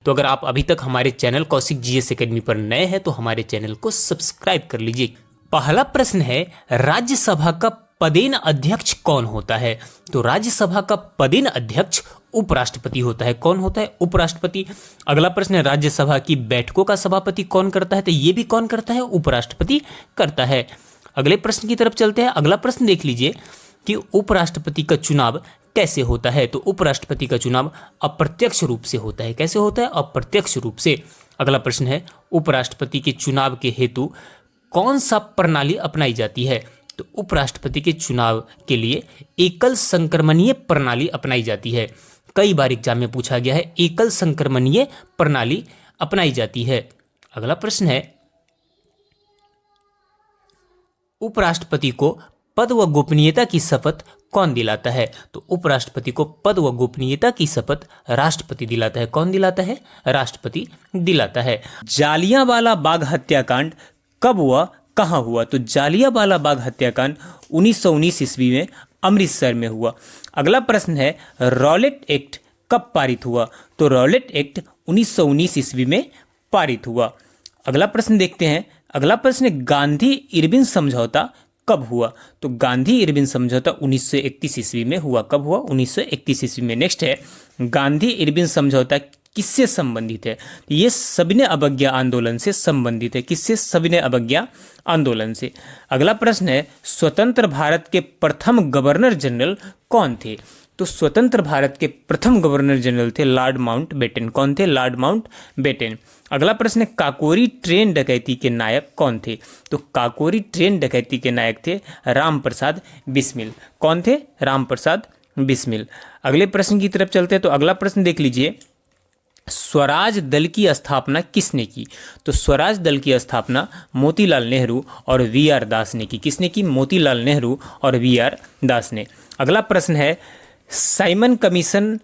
तो अगर आप अभी तक हमारे चैनल कौशिक जीएस एकेडमी पर नए हैं तो हमारे चैनल को सब्सक्राइब कर लीजिए। पहला प्रश्न है, राज्यसभा का पदेन अध्यक्ष कौन होता है? तो राज्यसभा का पदेन अध्यक्ष उपराष्ट्रपति होता है। कौन होता है? उपराष्ट्रपति। अगला प्रश्न है, राज्यसभा की बैठकों का सभापति कौन करता है? तो ये भी कौन करता है? उपराष्ट्रपति करता है। अगले प्रश्न की तरफ चलते हैं। अगला प्रश्न देख लीजिए कि उपराष्ट्रपति का चुनाव कैसे होता है? तो उपराष्ट्रपति का चुनाव अप्रत्यक्ष रूप से होता है। कैसे होता है? अप्रत्यक्ष रूप से। अगला प्रश्न है, उपराष्ट्रपति के चुनाव के हेतु कौन सा प्रणाली अपनाई जाती है? तो उपराष्ट्रपति के चुनाव के लिए एकल संक्रमणीय प्रणाली अपनाई जाती है। कई बार एग्जाम में पूछा गया है, एकल संक्रमणीय प्रणाली अपनाई जाती है। अगला प्रश्न है, उपराष्ट्रपति को पद व गोपनीयता की शपथ कौन दिलाता है? तो उपराष्ट्रपति को पद व गोपनीयता की शपथ राष्ट्रपति दिलाता है। कौन दिलाता है? राष्ट्रपति दिलाता है। जालियांवाला बाग हत्याकांड कब हुआ, कहाँ हुआ? तो जालियांवाला बाग हत्याकांड 1919 ईस्वी में अमृतसर में हुआ। अगला प्रश्न है, रॉलेट एक्ट कब पारित हुआ? तो रॉलेट एक्ट 1919 ईस्वी में पारित हुआ। अगला प्रश्न देखते हैं। अगला प्रश्न है, गांधी इरविन समझौता कब हुआ? तो गांधी इरविन समझौता 1931 ईस्वी में हुआ। कब हुआ? 1931 ईस्वी में। नेक्स्ट है, गांधी इरविन समझौता किससे संबंधित है? तो ये सविनय अवज्ञा आंदोलन से संबंधित है। किससे? सविनय अवज्ञा आंदोलन से। अगला प्रश्न है, स्वतंत्र भारत के प्रथम गवर्नर जनरल कौन थे? तो स्वतंत्र भारत के प्रथम गवर्नर जनरल थे लॉर्ड माउंटबेटन। कौन थे? Lord Mountbatten. अगला प्रश्न है, काकोरी ट्रेन डकैती के नायक कौन थे? तो काकोरी ट्रेन डकैती के नायक थे रामप्रसाद बिस्मिल। कौन थे? रामप्रसाद बिस्मिल। अगले प्रश्न की तरफ चलते हैं। तो अगला प्रश्न देख लीजिए, स्वराज दल की स्थापना किसने की? तो स्वराज दल की स्थापना मोतीलाल नेहरू और वी आर दास ने की। किसने की? मोतीलाल नेहरू और वी आर दास ने। अगला प्रश्न है, साइमन कमीशन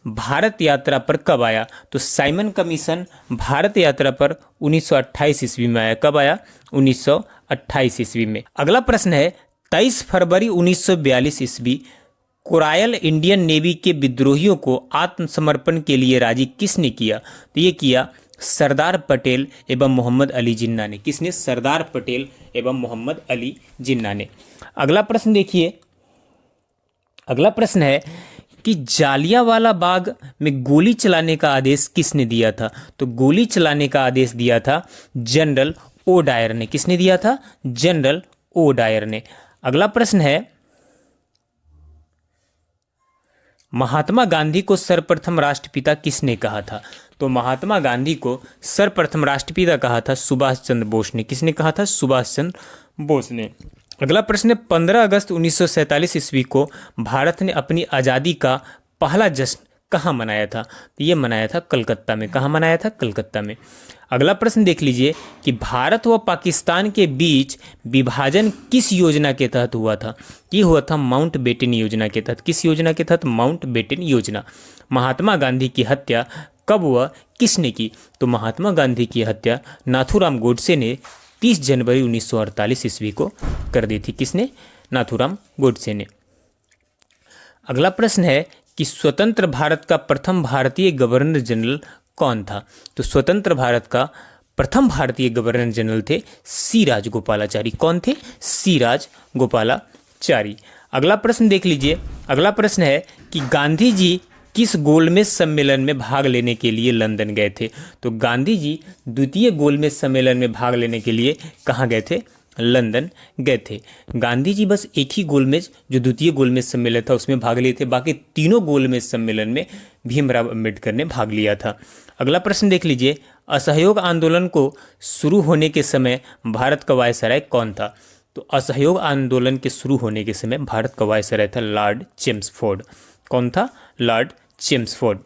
भारत यात्रा पर कब आया? तो साइमन कमीशन भारत यात्रा पर 1928 ईस्वी में आया। कब आया? 1928 ईस्वी में। अगला प्रश्न है, 23 फरवरी 1942 ईस्वी कोरायल इंडियन नेवी के विद्रोहियों को आत्मसमर्पण के लिए राजी किसने किया? तो ये किया सरदार पटेल एवं मोहम्मद अली जिन्ना ने। किसने? सरदार पटेल एवं मोहम्मद अली जिन्ना ने। अगला प्रश्न देखिए। अगला प्रश्न है कि जालियांवाला बाग में गोली चलाने का आदेश किसने दिया था? तो गोली चलाने का आदेश दिया था जनरल ओ डायर ने। किसने दिया था? जनरल ओ डायर ने। अगला प्रश्न है, महात्मा गांधी को सर्वप्रथम राष्ट्रपिता किसने कहा था? तो महात्मा गांधी को सर्वप्रथम राष्ट्रपिता कहा था सुभाष चंद्र बोस ने। किसने कहा था? सुभाष चंद्र बोस ने। अगला प्रश्न है, 15 अगस्त 1947 ईस्वी को भारत ने अपनी आज़ादी का पहला जश्न कहाँ मनाया था? तो ये मनाया था कलकत्ता में। कहाँ मनाया था? कलकत्ता में। अगला प्रश्न देख लीजिए कि भारत व पाकिस्तान के बीच विभाजन किस योजना के तहत हुआ था? ये हुआ था माउंटबेटन योजना के तहत। किस योजना के तहत? माउंटबेटन योजना। महात्मा गांधी की हत्या कब हुआ? किसने की? तो महात्मा गांधी की हत्या नाथूराम गोडसे ने 30 जनवरी 1948 ईस्वी को कर दी थी। किसने? नाथूराम गोडसे ने। अगला प्रश्न है कि स्वतंत्र भारत का प्रथम भारतीय गवर्नर जनरल कौन था? तो स्वतंत्र भारत का प्रथम भारतीय गवर्नर जनरल थे सी राजगोपालाचारी। कौन थे? सी राजगोपालाचारी। अगला प्रश्न देख लीजिए। अगला प्रश्न है कि गांधी जी किस गोलमेज सम्मेलन में भाग लेने के लिए लंदन गए थे? तो गांधी जी द्वितीय गोलमेज सम्मेलन में भाग लेने के लिए कहाँ गए थे? लंदन गए थे। गांधी जी बस एक ही गोलमेज, जो द्वितीय गोलमेज सम्मेलन था, उसमें भाग लिए थे। बाकी तीनों गोलमेज सम्मेलन में भीमराव अंबेडकर ने भाग लिया था। अगला प्रश्न देख लीजिए, असहयोग आंदोलन को शुरू होने के समय भारत का वायसराय कौन था? तो असहयोग आंदोलन के शुरू होने के समय भारत का वायसराय था लॉर्ड चेम्सफोर्ड। कौन था? Lord Chelmsford.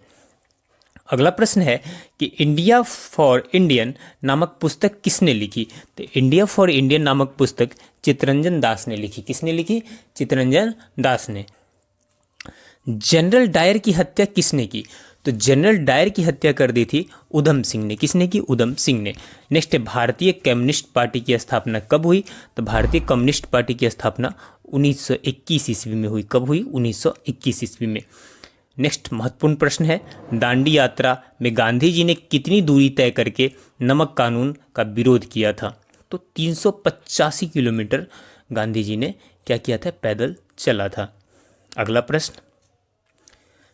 अगला प्रश्न है कि इंडिया फॉर इंडियन नामक पुस्तक किसने लिखी? तो इंडिया फॉर इंडियन नामक पुस्तक चित्तरंजन दास ने लिखी। किसने लिखी? चित्तरंजन दास ने। जनरल डायर की हत्या किसने की? तो जनरल डायर की हत्या कर दी थी उधम सिंह ने। किसने की? उधम सिंह ने। नेक्स्ट है, भारतीय कम्युनिस्ट पार्टी की स्थापना कब हुई? तो भारतीय कम्युनिस्ट पार्टी की स्थापना 1921 ईस्वी में हुई। कब हुई? 1921 ईस्वी में। नेक्स्ट महत्वपूर्ण प्रश्न है, दांडी यात्रा में गांधी जी ने कितनी दूरी तय करके नमक कानून का विरोध किया था? तो 385 किलोमीटर गांधी जी ने क्या किया था? पैदल चला था। अगला प्रश्न,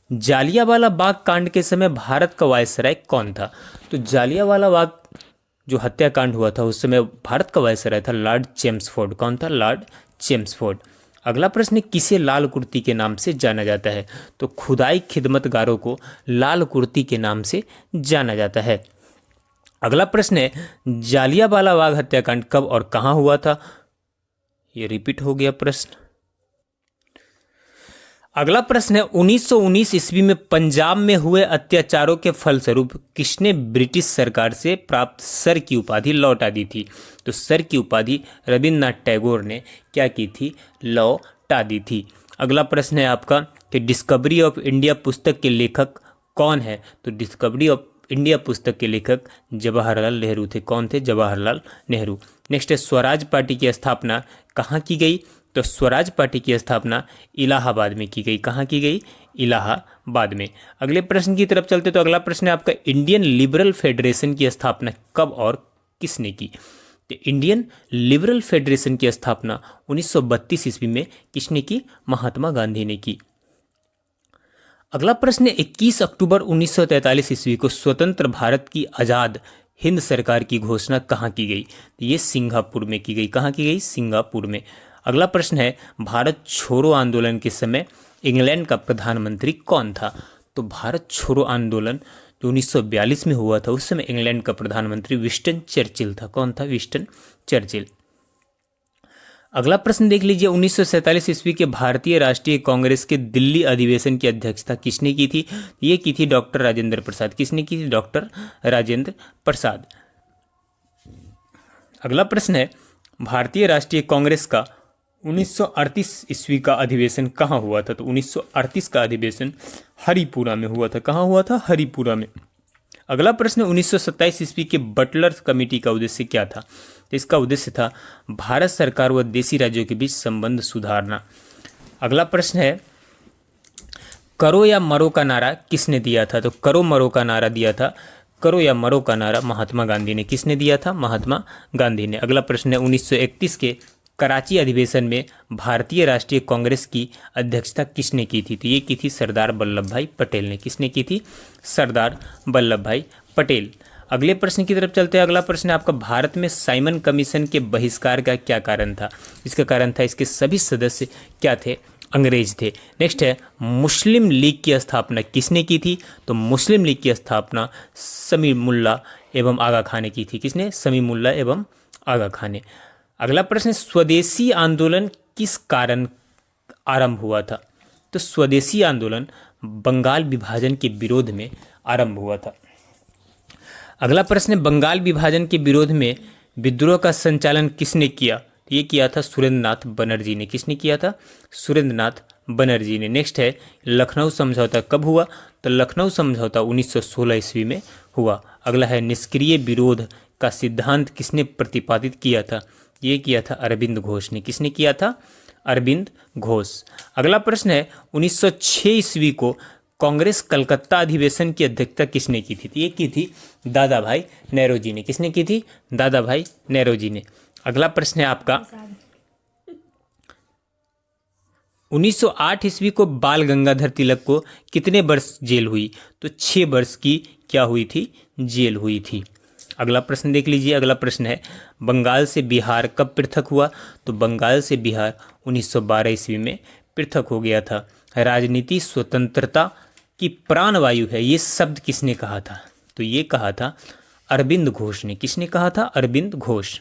जालियांवाला बाग कांड के समय भारत का वायसराय कौन था? तो जालियांवाला बाग जो हत्याकांड हुआ था उस समय भारत का वायसराय था लॉर्ड चेम्सफोर्ड। कौन था? Lord Chelmsford. अगला प्रश्न, किसे लाल कुर्ती के नाम से जाना जाता है? तो खुदाई खिदमतगारों को लाल कुर्ती के नाम से जाना जाता है। अगला प्रश्न है, जालियांवाला बाग हत्याकांड कब और कहां हुआ था? ये रिपीट हो गया प्रश्न। अगला प्रश्न है, 1919 ईस्वी में पंजाब में हुए अत्याचारों के फलस्वरूप किसने ब्रिटिश सरकार से प्राप्त सर की उपाधि लौटा दी थी? तो सर की उपाधि रविन्द्रनाथ टैगोर ने क्या की थी? लौटा दी थी। अगला प्रश्न है आपका कि डिस्कवरी ऑफ इंडिया पुस्तक के लेखक कौन है? तो डिस्कवरी ऑफ इंडिया पुस्तक के लेखक जवाहरलाल नेहरू थे। कौन थे? जवाहरलाल नेहरू। नेक्स्ट है, स्वराज पार्टी की स्थापना कहाँ की गई? तो स्वराज पार्टी की स्थापना इलाहाबाद में की गई। कहाँ की गई? इलाहाबाद में। अगले प्रश्न की तरफ चलते तो अगला प्रश्न है आपका, इंडियन लिबरल फेडरेशन की स्थापना कब और किसने की? तो इंडियन लिबरल फेडरेशन की स्थापना 1932 ईस्वी में किसने की? महात्मा गांधी ने की। अगला प्रश्न है, 21 अक्टूबर 1943 ईस्वी को स्वतंत्र भारत की आज़ाद हिंद सरकार की घोषणा कहाँ की गई? तो ये सिंगापुर में की गई। कहाँ की गई? सिंगापुर में। अगला प्रश्न है, भारत छोड़ो आंदोलन के समय इंग्लैंड का प्रधानमंत्री कौन था? तो भारत छोड़ो आंदोलन जो 1942 में हुआ था उस समय इंग्लैंड का प्रधानमंत्री विंस्टन चर्चिल था। कौन था? Winston Churchill. अगला प्रश्न देख लीजिए, 1947 ईस्वी के भारतीय राष्ट्रीय कांग्रेस के दिल्ली अधिवेशन की अध्यक्षता किसने की थी? ये की थी डॉक्टर राजेंद्र प्रसाद। किसने की थी? डॉक्टर राजेंद्र प्रसाद। अगला प्रश्न है, भारतीय राष्ट्रीय कांग्रेस का 1938 ईस्वी का अधिवेशन कहाँ हुआ था? तो 1938 का अधिवेशन हरिपुरा में हुआ था। कहाँ हुआ था? हरिपुरा में। अगला प्रश्न, 1927 ईस्वी के बटलर कमेटी का उद्देश्य क्या था? तो इसका उद्देश्य था भारत सरकार व देशी राज्यों के बीच संबंध सुधारना। अगला प्रश्न है, करो या मरो का नारा किसने दिया था? तो करो मरो का नारा दिया था, करो या मरो का नारा महात्मा गांधी ने। किसने दिया था? महात्मा गांधी ने। अगला प्रश्न है, 1931 के कराची अधिवेशन में भारतीय राष्ट्रीय कांग्रेस की अध्यक्षता किसने की थी? तो ये की थी सरदार वल्लभ भाई पटेल ने। किसने की थी? सरदार वल्लभ भाई पटेल। अगले प्रश्न की तरफ चलते हैं। अगला प्रश्न है आपका, भारत में साइमन कमीशन के बहिष्कार का क्या कारण था? इसका कारण था इसके सभी सदस्य क्या थे? अंग्रेज थे। नेक्स्ट है, मुस्लिम लीग की स्थापना किसने की थी? तो मुस्लिम लीग की स्थापना समीमुल्लाह एवं आगा खां ने की थी। किसने? समीमुल्लाह एवं आगा खां ने। अगला प्रश्न, स्वदेशी आंदोलन किस कारण आरंभ हुआ था? तो स्वदेशी आंदोलन बंगाल विभाजन के विरोध में आरंभ हुआ था। अगला प्रश्न, बंगाल विभाजन के विरोध में विद्रोह का संचालन किसने किया? ये किया था सुरेंद्रनाथ बनर्जी ने। किसने किया था? सुरेंद्रनाथ बनर्जी ने। नेक्स्ट है, लखनऊ समझौता कब हुआ? तो लखनऊ समझौता 1916 ईस्वी में हुआ। अगला है, निष्क्रिय विरोध का सिद्धांत किसने प्रतिपादित किया था? ये किया था अरविंद घोष ने। किसने किया था? अरविंद घोष। अगला प्रश्न है, 1906 ईस्वी को कांग्रेस कलकत्ता अधिवेशन की अध्यक्षता किसने की थी? ये की थी दादा भाई नेहरू ने। किसने की थी? दादा भाई नेहरू ने। अगला प्रश्न है आपका, 1908 ईस्वी को बाल गंगाधर तिलक को कितने वर्ष जेल हुई? तो 6 वर्ष की क्या हुई थी? जेल हुई थी। अगला प्रश्न देख लीजिए। अगला प्रश्न है, बंगाल से बिहार कब पृथक हुआ? तो बंगाल से बिहार 1912 ईस्वी में पृथक हो गया था। राजनीति स्वतंत्रता की प्राणवायु है, ये शब्द किसने कहा था? तो ये कहा था अरविंद घोष ने। किसने कहा था? अरविंद घोष।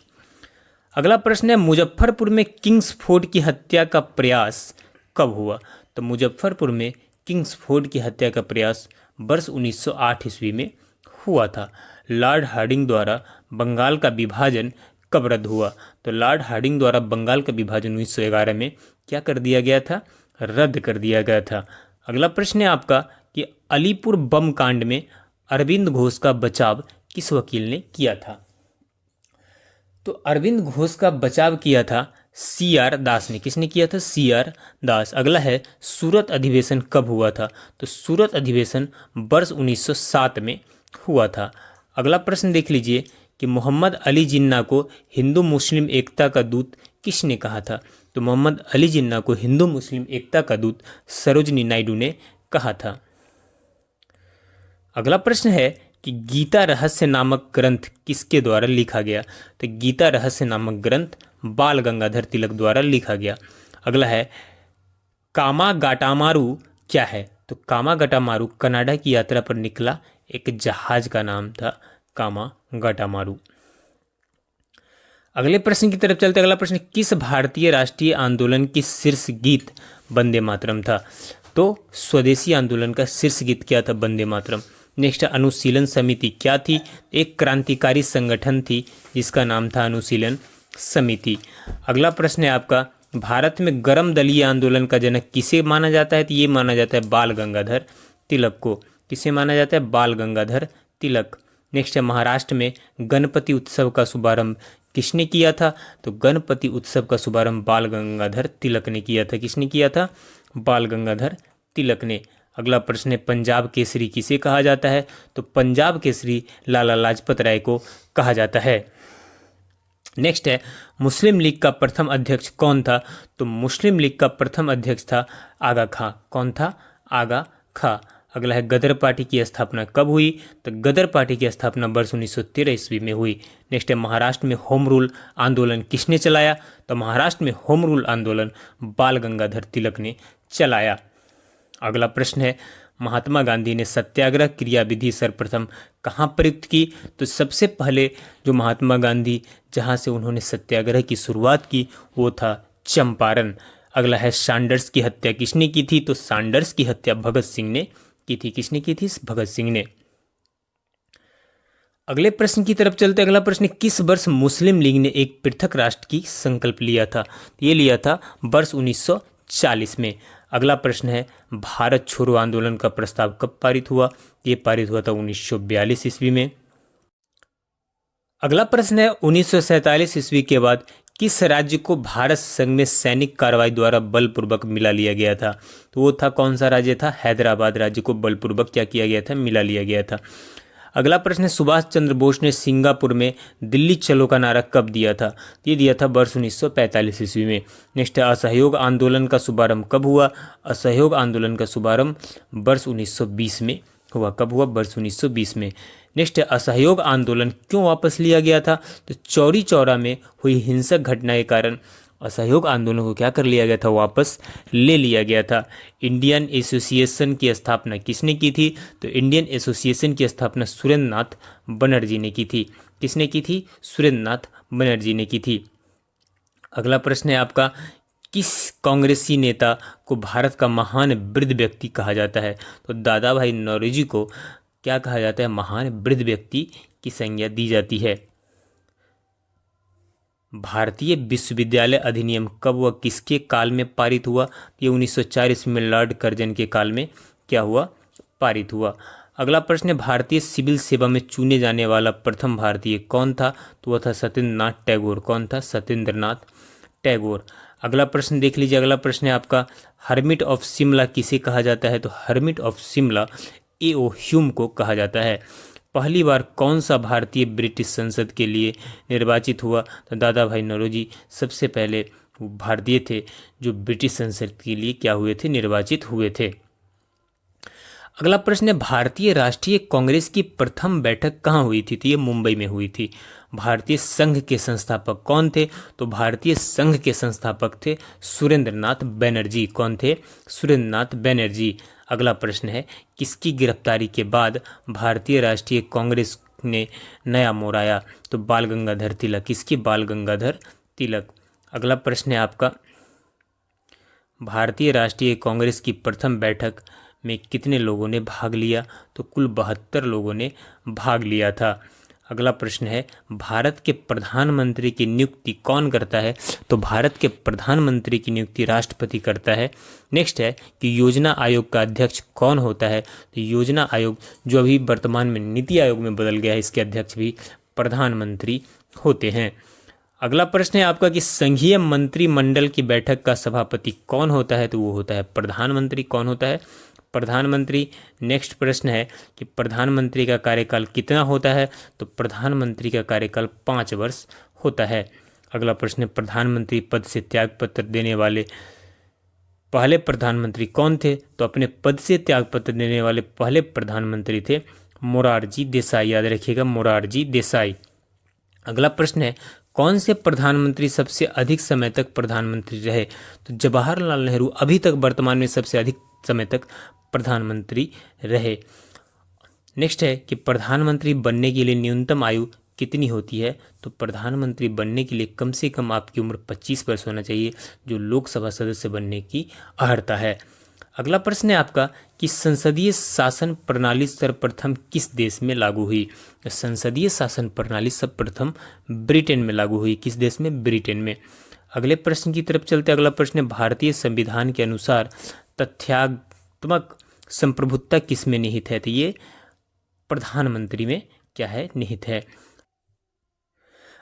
अगला प्रश्न है, मुजफ्फरपुर में किंग्सफोर्ड की हत्या का प्रयास कब हुआ? तो मुजफ्फरपुर में किंग्सफोर्ड की हत्या का प्रयास वर्ष 1908 ईस्वी में हुआ था। लॉर्ड हार्डिंग द्वारा बंगाल का विभाजन कब रद्द हुआ? तो लॉर्ड हार्डिंग द्वारा बंगाल का विभाजन 1911 में क्या कर दिया गया था? रद्द कर दिया गया था। अगला प्रश्न है आपका कि अलीपुर बम कांड में अरविंद घोष का बचाव किस वकील ने किया था? तो अरविंद घोष का बचाव किया था सी आर दास ने। किसने किया था? सी आर दास। अगला है सूरत अधिवेशन कब हुआ था? तो सूरत अधिवेशन वर्ष 1907 में हुआ था। अगला प्रश्न देख लीजिए कि मोहम्मद अली जिन्ना को हिंदू मुस्लिम एकता का दूत किसने कहा था? तो मोहम्मद अली जिन्ना को हिंदू मुस्लिम एकता का दूत सरोजनी नायडू ने कहा था। अगला प्रश्न है कि गीता रहस्य नामक ग्रंथ किसके द्वारा लिखा गया? तो गीता रहस्य नामक ग्रंथ बाल गंगाधर तिलक द्वारा लिखा गया। अगला है कामागाटामारू क्या है? तो कामागाटामारू कनाडा की यात्रा पर निकला एक जहाज का नाम था कामागाटामारू। अगले प्रश्न की तरफ चलते। अगला प्रश्न, किस भारतीय राष्ट्रीय आंदोलन की शीर्ष गीत वंदे मातरम था? तो स्वदेशी आंदोलन का शीर्ष गीत क्या था? वंदे मातरम। नेक्स्ट, अनुशीलन समिति क्या थी? एक क्रांतिकारी संगठन थी जिसका नाम था अनुशीलन समिति। अगला प्रश्न है आपका, भारत में गर्म दलीय आंदोलन का जनक किसे माना जाता है? तो ये माना जाता है बाल गंगाधर तिलक को। किसे माना जाता है? बाल गंगाधर तिलक। नेक्स्ट है, महाराष्ट्र में गणपति उत्सव का शुभारंभ किसने किया था? तो गणपति उत्सव का शुभारंभ बाल गंगाधर तिलक ने किया था। किसने किया था? बाल गंगाधर तिलक ने। अगला प्रश्न है, पंजाब केसरी किसे कहा जाता है? तो पंजाब केसरी लाला लाजपत राय को कहा जाता है। नेक्स्ट है, मुस्लिम लीग का प्रथम अध्यक्ष कौन था? तो मुस्लिम लीग का प्रथम अध्यक्ष था आगा खां। कौन था? आगा खां। अगला है, गदर पार्टी की स्थापना कब हुई? तो गदर पार्टी की स्थापना वर्ष 1913 ईस्वी में हुई। नेक्स्ट है, महाराष्ट्र में होम रूल आंदोलन किसने चलाया? तो महाराष्ट्र में होम रूल आंदोलन बाल गंगाधर तिलक ने चलाया। अगला प्रश्न है, महात्मा गांधी ने सत्याग्रह क्रियाविधि सर्वप्रथम कहाँ प्रयुक्त की? तो सबसे पहले जो महात्मा गांधी जहाँ से उन्होंने सत्याग्रह की शुरुआत की वो था चंपारण। अगला है, सैंडर्स की हत्या किसने की थी? तो सैंडर्स की हत्या भगत सिंह ने की थी। किसने की थी? भगत सिंह ने। अगले प्रश्न की तरफ चलते। अगला प्रश्न, किस वर्ष मुस्लिम लीग ने एक पृथक राष्ट्र की संकल्प लिया था? ये लिया था वर्ष 1940 में। अगला प्रश्न है, भारत छोड़ो आंदोलन का प्रस्ताव कब पारित हुआ? ये पारित हुआ था 1942 ईस्वी में। अगला प्रश्न है, 1947 ईस्वी के बाद किस राज्य को भारत संघ में सैनिक कार्रवाई द्वारा बलपूर्वक मिला लिया गया था? तो वो था, कौन सा राज्य था? हैदराबाद राज्य को बलपूर्वक क्या किया गया था? मिला लिया गया था। अगला प्रश्न है, सुभाष चंद्र बोस ने सिंगापुर में दिल्ली चलो का नारा कब दिया था? ये दिया था वर्ष 1945 ईस्वी में। नेक्स्ट है, असहयोग आंदोलन का शुभारंभ कब हुआ? असहयोग आंदोलन का शुभारंभ वर्ष 1920 में हुआ। कब हुआ? वर्ष 1920 में। नेक्स्ट है, असहयोग आंदोलन क्यों वापस लिया गया था? तो चौरी चौरा में हुई हिंसक घटना के कारण असहयोग आंदोलन को क्या कर लिया गया था? वापस ले लिया गया था। इंडियन एसोसिएशन की स्थापना किसने की थी? तो इंडियन एसोसिएशन की स्थापना सुरेंद्र नाथ बनर्जी ने की थी। किसने की थी? सुरेंद्र नाथ बनर्जी ने की थी। अगला प्रश्न है आपका, किस कांग्रेसी नेता को भारत का महान वृद्ध व्यक्ति कहा जाता है? तो दादा भाई नौरोजी को क्या कहा जाता है? महान वृद्ध व्यक्ति की संज्ञा दी जाती है। भारतीय विश्वविद्यालय अधिनियम कब व किसके काल में पारित हुआ? ये 1904 ईस्वी में लॉर्ड कर्जन के काल में क्या हुआ? पारित हुआ। अगला प्रश्न है, भारतीय सिविल सेवा में चुने जाने वाला प्रथम भारतीय कौन था? तो वह था सत्येंद्र नाथ टैगोर। कौन था? सत्येंद्र नाथ टैगोर। अगला प्रश्न देख लीजिए। अगला प्रश्न है आपका, हर्मिट ऑफ शिमला किसे कहा जाता है? तो hermit of Shimla A.O.. Hume को कहा जाता है। पहली बार कौन सा भारतीय ब्रिटिश संसद के लिए निर्वाचित हुआ? तो दादा भाई नौरोजी सबसे पहले भारतीय थे जो ब्रिटिश संसद के लिए क्या हुए थे? निर्वाचित हुए थे। अगला प्रश्न है, भारतीय राष्ट्रीय कांग्रेस की प्रथम बैठक कहाँ हुई थी? तो ये मुंबई में हुई थी। भारतीय संघ के संस्थापक कौन थे? तो भारतीय संघ के संस्थापक थे सुरेंद्र नाथ बनर्जी। कौन थे? सुरेंद्र नाथ बनर्जी। अगला प्रश्न है, किसकी गिरफ्तारी के बाद भारतीय राष्ट्रीय कांग्रेस ने नया मोड़ आया? तो बाल गंगाधर तिलक। किसकी? बाल गंगाधर तिलक। अगला प्रश्न है आपका, भारतीय राष्ट्रीय कांग्रेस की प्रथम बैठक में कितने लोगों ने भाग लिया? तो कुल 72 लोगों ने भाग लिया था। अगला प्रश्न है, भारत के प्रधानमंत्री की नियुक्ति कौन करता है? तो भारत के प्रधानमंत्री की नियुक्ति राष्ट्रपति करता है। नेक्स्ट है कि योजना आयोग का अध्यक्ष कौन होता है? तो योजना आयोग जो अभी वर्तमान में नीति आयोग में बदल गया है, इसके अध्यक्ष भी प्रधानमंत्री होते हैं। अगला प्रश्न है आपका कि संघीय मंत्रिमंडल की बैठक का सभापति कौन होता है, तो वो होता है प्रधानमंत्री। कौन होता है? प्रधानमंत्री। नेक्स्ट प्रश्न है कि प्रधानमंत्री का कार्यकाल कितना होता है, तो प्रधानमंत्री का कार्यकाल 5 वर्ष होता है। अगला प्रश्न है प्रधानमंत्री पद से त्यागपत्र देने वाले पहले प्रधानमंत्री कौन थे, तो अपने पद से त्यागपत्र देने वाले पहले प्रधानमंत्री थे मोरारजी देसाई। याद रखिएगा, मोरारजी देसाई। अगला प्रश्न है कौन से प्रधानमंत्री सबसे अधिक समय तक प्रधानमंत्री रहे, तो जवाहरलाल नेहरू अभी तक वर्तमान में सबसे अधिक समय तक प्रधानमंत्री रहे। नेक्स्ट है कि प्रधानमंत्री बनने के लिए न्यूनतम आयु कितनी होती है, तो प्रधानमंत्री बनने के लिए कम से कम आपकी उम्र 25 वर्ष होना चाहिए, जो लोकसभा सदस्य बनने की अर्हता है। अगला प्रश्न है आपका कि संसदीय शासन प्रणाली सर्वप्रथम किस देश में लागू हुई? संसदीय शासन प्रणाली सर्वप्रथम ब्रिटेन में लागू हुई। किस देश में? ब्रिटेन में। अगले प्रश्न की तरफ चलते। अगला प्रश्न है भारतीय संविधान के अनुसार तथ्यात्मक संप्रभुता किस में निहित है, तो ये प्रधानमंत्री में क्या है? निहित है।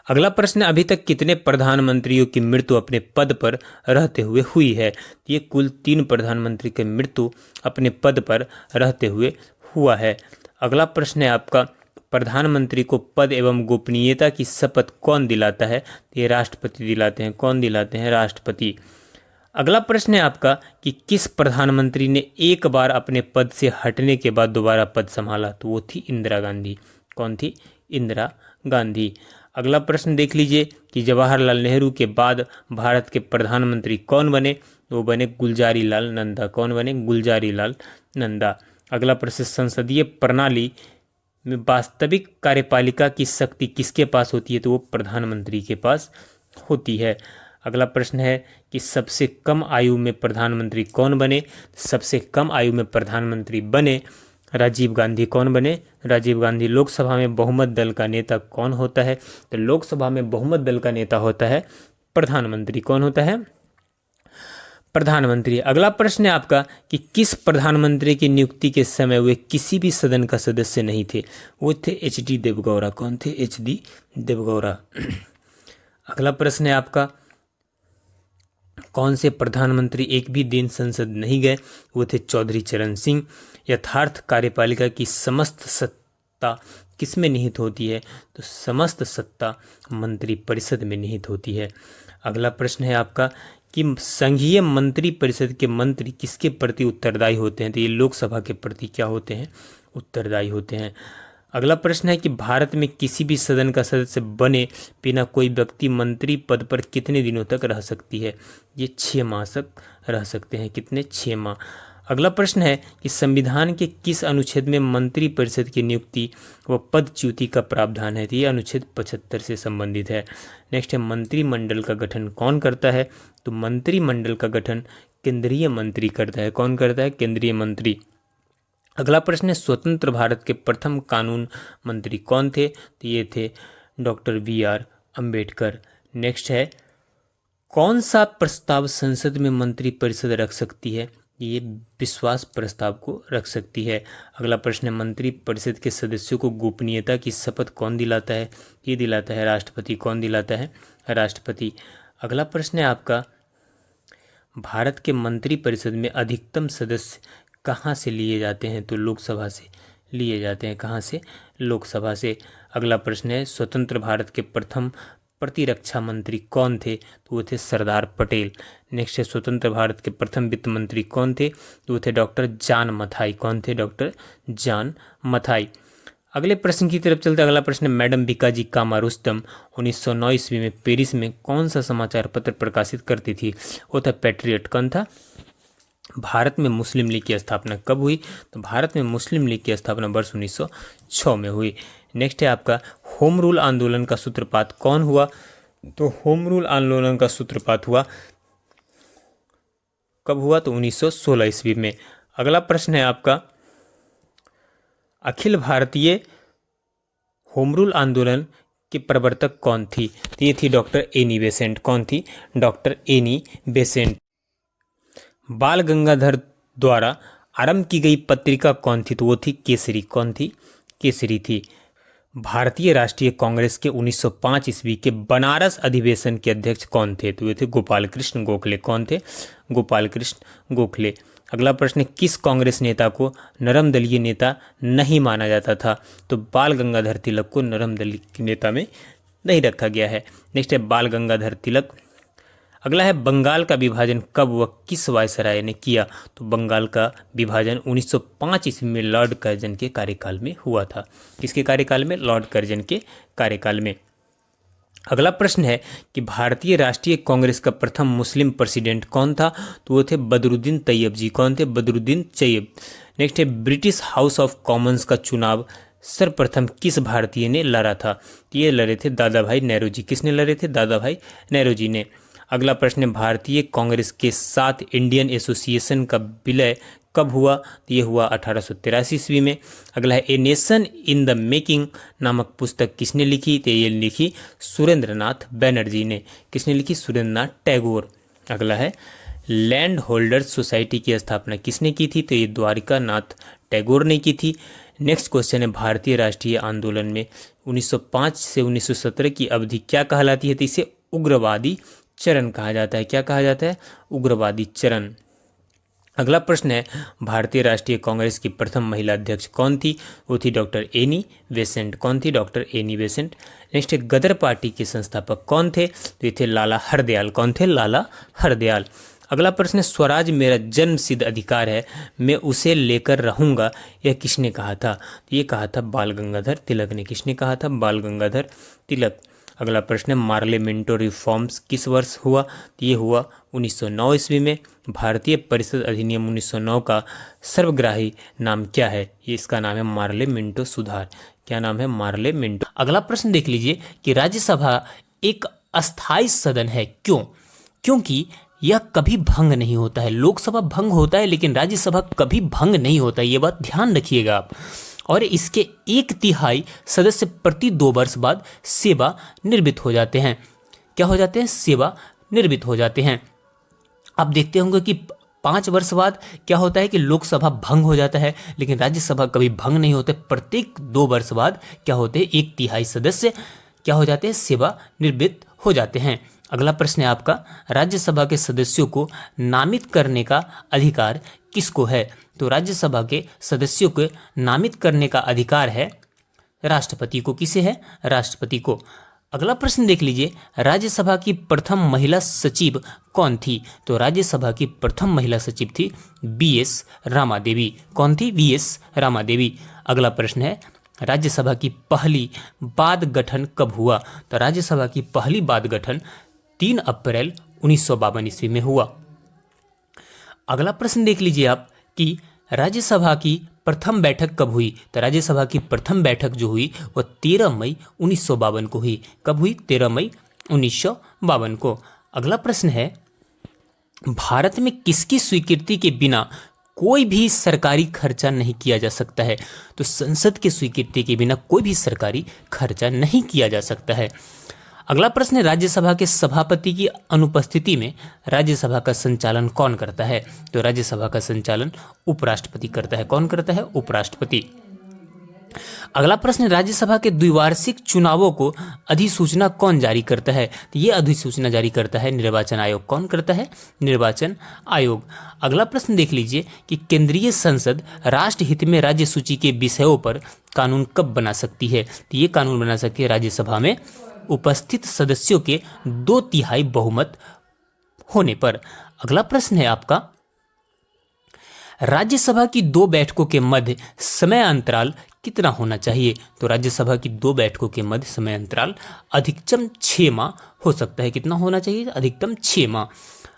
अगला प्रश्न, अभी तक कितने प्रधानमंत्रियों की मृत्यु अपने पद पर रहते हुए हुई है? ये कुल 3 प्रधानमंत्री की मृत्यु अपने पद पर रहते हुए हुआ है। अगला प्रश्न है आपका प्रधानमंत्री को पद एवं गोपनीयता की शपथ कौन दिलाता है? ये राष्ट्रपति दिलाते हैं। कौन दिलाते हैं? राष्ट्रपति। अगला प्रश्न है आपका कि किस प्रधानमंत्री ने एक बार अपने पद से हटने के बाद दोबारा पद संभाला, तो वो थी इंदिरा गांधी। कौन थी? इंदिरा गांधी। अगला प्रश्न देख लीजिए कि जवाहरलाल नेहरू के बाद भारत के प्रधानमंत्री कौन बने, वो बने गुलजारी लाल नंदा। कौन बने? गुलजारी लाल नंदा। अगला प्रश्न, संसदीय प्रणाली में वास्तविक कार्यपालिका की शक्ति किसके पास होती है, तो वो प्रधानमंत्री के पास होती है। अगला प्रश्न है कि सबसे कम आयु में प्रधानमंत्री कौन बने? सबसे कम आयु में प्रधानमंत्री बने राजीव गांधी। कौन बने? राजीव गांधी। लोकसभा में बहुमत दल का नेता कौन होता है, तो लोकसभा में बहुमत दल का नेता होता है प्रधानमंत्री। कौन होता है? प्रधानमंत्री। अगला प्रश्न है आपका कि किस प्रधानमंत्री की नियुक्ति के समय वे किसी भी सदन का सदस्य नहीं थे, वो थे HD देवगौड़ा। कौन थे? HD देवगौड़ा। अगला प्रश्न है आपका कौन से प्रधानमंत्री एक भी दिन संसद नहीं गए, वो थे चौधरी चरण सिंह। यथार्थ कार्यपालिका की समस्त सत्ता किस में निहित होती है, तो समस्त सत्ता मंत्री परिषद में निहित होती है। अगला प्रश्न है आपका कि संघीय मंत्री परिषद के मंत्री किसके प्रति उत्तरदायी होते हैं, तो ये लोकसभा के प्रति क्या होते हैं? उत्तरदायी होते हैं। अगला प्रश्न है कि भारत में किसी भी सदन का सदस्य बने बिना कोई व्यक्ति मंत्री पद पर कितने दिनों तक रह सकती है? ये 6 माह तक रह सकते हैं। कितने? 6 माह। अगला प्रश्न है कि संविधान के किस अनुच्छेद में मंत्री परिषद की नियुक्ति व पदच्युति का प्रावधान है, तो ये अनुच्छेद 75 से संबंधित है। नेक्स्ट है मंत्रिमंडल का गठन कौन करता है, तो मंत्रिमंडल का गठन केंद्रीय मंत्री करता है। कौन करता है? केंद्रीय मंत्री। अगला प्रश्न है स्वतंत्र भारत के प्रथम कानून मंत्री कौन थे, तो ये थे डॉक्टर BR अम्बेडकर। नेक्स्ट है कौन सा प्रस्ताव संसद में मंत्री परिषद रख सकती है, ये विश्वास प्रस्ताव को रख सकती है। अगला प्रश्न है मंत्री परिषद के सदस्यों को गोपनीयता की शपथ कौन दिलाता है, ये दिलाता है राष्ट्रपति। कौन दिलाता है? राष्ट्रपति। अगला प्रश्न है आपका भारत के मंत्री परिषद में अधिकतम सदस्य कहाँ से लिए जाते हैं, तो लोकसभा से लिए जाते हैं। कहाँ से? लोकसभा से। अगला प्रश्न है स्वतंत्र भारत के प्रथम प्रतिरक्षा मंत्री कौन थे, तो वो थे सरदार पटेल। नेक्स्ट है स्वतंत्र भारत के प्रथम वित्त मंत्री कौन थे, तो वो थे डॉक्टर जॉन मथाई। कौन थे? Doctor John Mathai. अगले प्रश्न की तरफ चलते। अगला प्रश्न है मैडम बीकाजी कामा रुस्तम 1909 ईस्वी में पेरिस में कौन सा समाचार पत्र प्रकाशित करती थी, वो था पैट्रियट। कौन था? भारत में मुस्लिम लीग की स्थापना कब हुई, तो भारत में मुस्लिम लीग की स्थापना वर्ष 1906 में हुई। नेक्स्ट है आपका होम रूल आंदोलन का सूत्रपात कौन हुआ, तो होम रूल आंदोलन का सूत्रपात हुआ कब हुआ, तो 1916 ईस्वी में। अगला प्रश्न है आपका अखिल भारतीय होम रूल आंदोलन के प्रवर्तक कौन थी, तो ये थी डॉक्टर एनी बेसेंट। कौन थी? Doctor Annie Besant. बाल गंगाधर द्वारा आरंभ की गई पत्रिका कौन थी, तो वो थी केसरी। कौन थी? केसरी थी। भारतीय राष्ट्रीय कांग्रेस के 1905 ईस्वी के बनारस अधिवेशन के अध्यक्ष कौन थे? तो ये थे गोपाल कृष्ण गोखले। कौन थे? गोपाल कृष्ण गोखले। अगला प्रश्न है, किस कांग्रेस नेता को नरम दलीय नेता नहीं माना जाता था? तो बाल गंगाधर तिलक को नरम दलीय नेता में नहीं रखा गया है। नेक्स्ट है बाल गंगाधर तिलक। अगला है, बंगाल का विभाजन कब व किस वायसराय ने किया? तो बंगाल का विभाजन 1905 ईस्वी में लॉर्ड कर्जन के कार्यकाल में हुआ था। किसके कार्यकाल में? लॉर्ड कर्जन के कार्यकाल में। अगला प्रश्न है कि भारतीय राष्ट्रीय कांग्रेस का प्रथम मुस्लिम प्रेसिडेंट कौन था? तो वो थे बदरुद्दीन तैयब जी। कौन थे? बदरुद्दीन तैयब। नेक्स्ट है, ब्रिटिश हाउस ऑफ कॉमन्स का चुनाव सर्वप्रथम किस भारतीय ने लड़ा था? तो ये लड़े थे दादा भाई नेहरू जी। किसने लड़े थे? दादा भाई नेहरू जी ने। अगला प्रश्न है, भारतीय कांग्रेस के साथ इंडियन एसोसिएशन का विलय कब हुआ? तो ये हुआ 1883 ईस्वी में। अगला है, a nation in the making नामक पुस्तक किसने लिखी? तो ये लिखी सुरेंद्रनाथ बैनर्जी ने। किसने लिखी? सुरेंद्रनाथ टैगोर। अगला है, लैंड होल्डर्स सोसाइटी की स्थापना किसने की थी? तो ये द्वारिका नाथ टैगोर ने की थी। नेक्स्ट क्वेश्चन है, भारतीय राष्ट्रीय आंदोलन में 1905 से 1917 की अवधि क्या कहलाती है? तो इसे उग्रवादी चरण कहा जाता है। क्या कहा जाता है? उग्रवादी चरण। अगला प्रश्न है, भारतीय राष्ट्रीय कांग्रेस की प्रथम महिला अध्यक्ष कौन थी? वो थी डॉक्टर एनी बेसेंट। कौन थी? Doctor Annie Besant. नेक्स्ट है, गदर पार्टी के संस्थापक कौन थे? तो ये थे लाला हरदयाल। कौन थे? लाला हरदयाल। अगला प्रश्न है, स्वराज मेरा जन्म सिद्ध अधिकार है, मैं उसे लेकर रहूंगा, यह किसने कहा था? तो ये कहा था बाल गंगाधर तिलक ने। किसने कहा था? बाल गंगाधर तिलक। अगला प्रश्न है, मार्लियामेंटो रिफॉर्म्स किस वर्ष हुआ? तो ये हुआ 1909 ईस्वी में। भारतीय परिषद अधिनियम 1909 का सर्वग्राही नाम क्या है? ये इसका नाम है मार्लियामेंटो सुधार। क्या नाम है? मार्लियामेंटो। अगला प्रश्न देख लीजिए कि राज्यसभा एक अस्थायी सदन है, क्यों? क्योंकि यह कभी भंग नहीं होता है। लोकसभा भंग होता है लेकिन राज्यसभा कभी भंग नहीं होता है, ये बात ध्यान रखिएगा आप। और इसके 1/3 सदस्य प्रति 2 वर्ष बाद सेवा निवृत्त हो जाते हैं। क्या हो जाते हैं? सेवा निवृत्त हो जाते हैं। आप देखते होंगे कि 5 वर्ष बाद क्या होता है कि लोकसभा भंग हो जाता है, लेकिन राज्यसभा कभी भंग नहीं होते। प्रत्येक 2 वर्ष बाद क्या होते हैं? 1/3 सदस्य क्या हो जाते हैं? सेवा निवृत्त हो जाते हैं। अगला प्रश्न है आपका, राज्यसभा के सदस्यों को नामित करने का अधिकार किसको है? तो राज्यसभा के सदस्यों को नामित करने का अधिकार है राष्ट्रपति को। किसे है? राष्ट्रपति को। अगला प्रश्न देख लीजिए, राज्यसभा की प्रथम महिला सचिव कौन थी? तो राज्यसभा की प्रथम महिला सचिव थी बीएस रामादेवी। कौन थी? बीएस रामादेवी। अगला प्रश्न है, राज्यसभा की पहली बाद गठन कब हुआ? तो राज्यसभा की पहली बाद गठन 3 अप्रैल 1952 ईस्वी में हुआ। अगला प्रश्न देख लीजिए आप कि राज्यसभा की प्रथम बैठक कब हुई? तो राज्यसभा की प्रथम बैठक जो हुई वह 13 मई 1952 को हुई। कब हुई? 13 मई 1952 को। अगला प्रश्न है, भारत में किसकी स्वीकृति के बिना कोई भी सरकारी खर्चा नहीं किया जा सकता है? तो संसद की स्वीकृति के बिना कोई भी सरकारी खर्चा नहीं किया जा सकता है। अगला प्रश्न है, राज्यसभा के सभापति की अनुपस्थिति में राज्यसभा का संचालन कौन करता है? तो राज्यसभा का संचालन उपराष्ट्रपति करता है। कौन करता है? उपराष्ट्रपति। अगला प्रश्न, राज्यसभा के द्विवार्षिक चुनावों को अधिसूचना कौन जारी करता है? तो ये अधिसूचना जारी करता है निर्वाचन आयोग। कौन करता है? निर्वाचन आयोग। अगला प्रश्न देख लीजिए कि केंद्रीय संसद राष्ट्रहित में राज्य सूची के विषयों पर कानून कब बना सकती है? तो ये कानून बना सकती है राज्यसभा में उपस्थित सदस्यों के 2/3 बहुमत होने पर। अगला प्रश्न है आपका, राज्यसभा की 2 बैठकों के मध्य समय अंतराल कितना होना चाहिए? तो राज्यसभा की 2 बैठकों के मध्य समय अंतराल अधिकतम 6 माह हो सकता है। कितना होना चाहिए? अधिकतम 6 माह।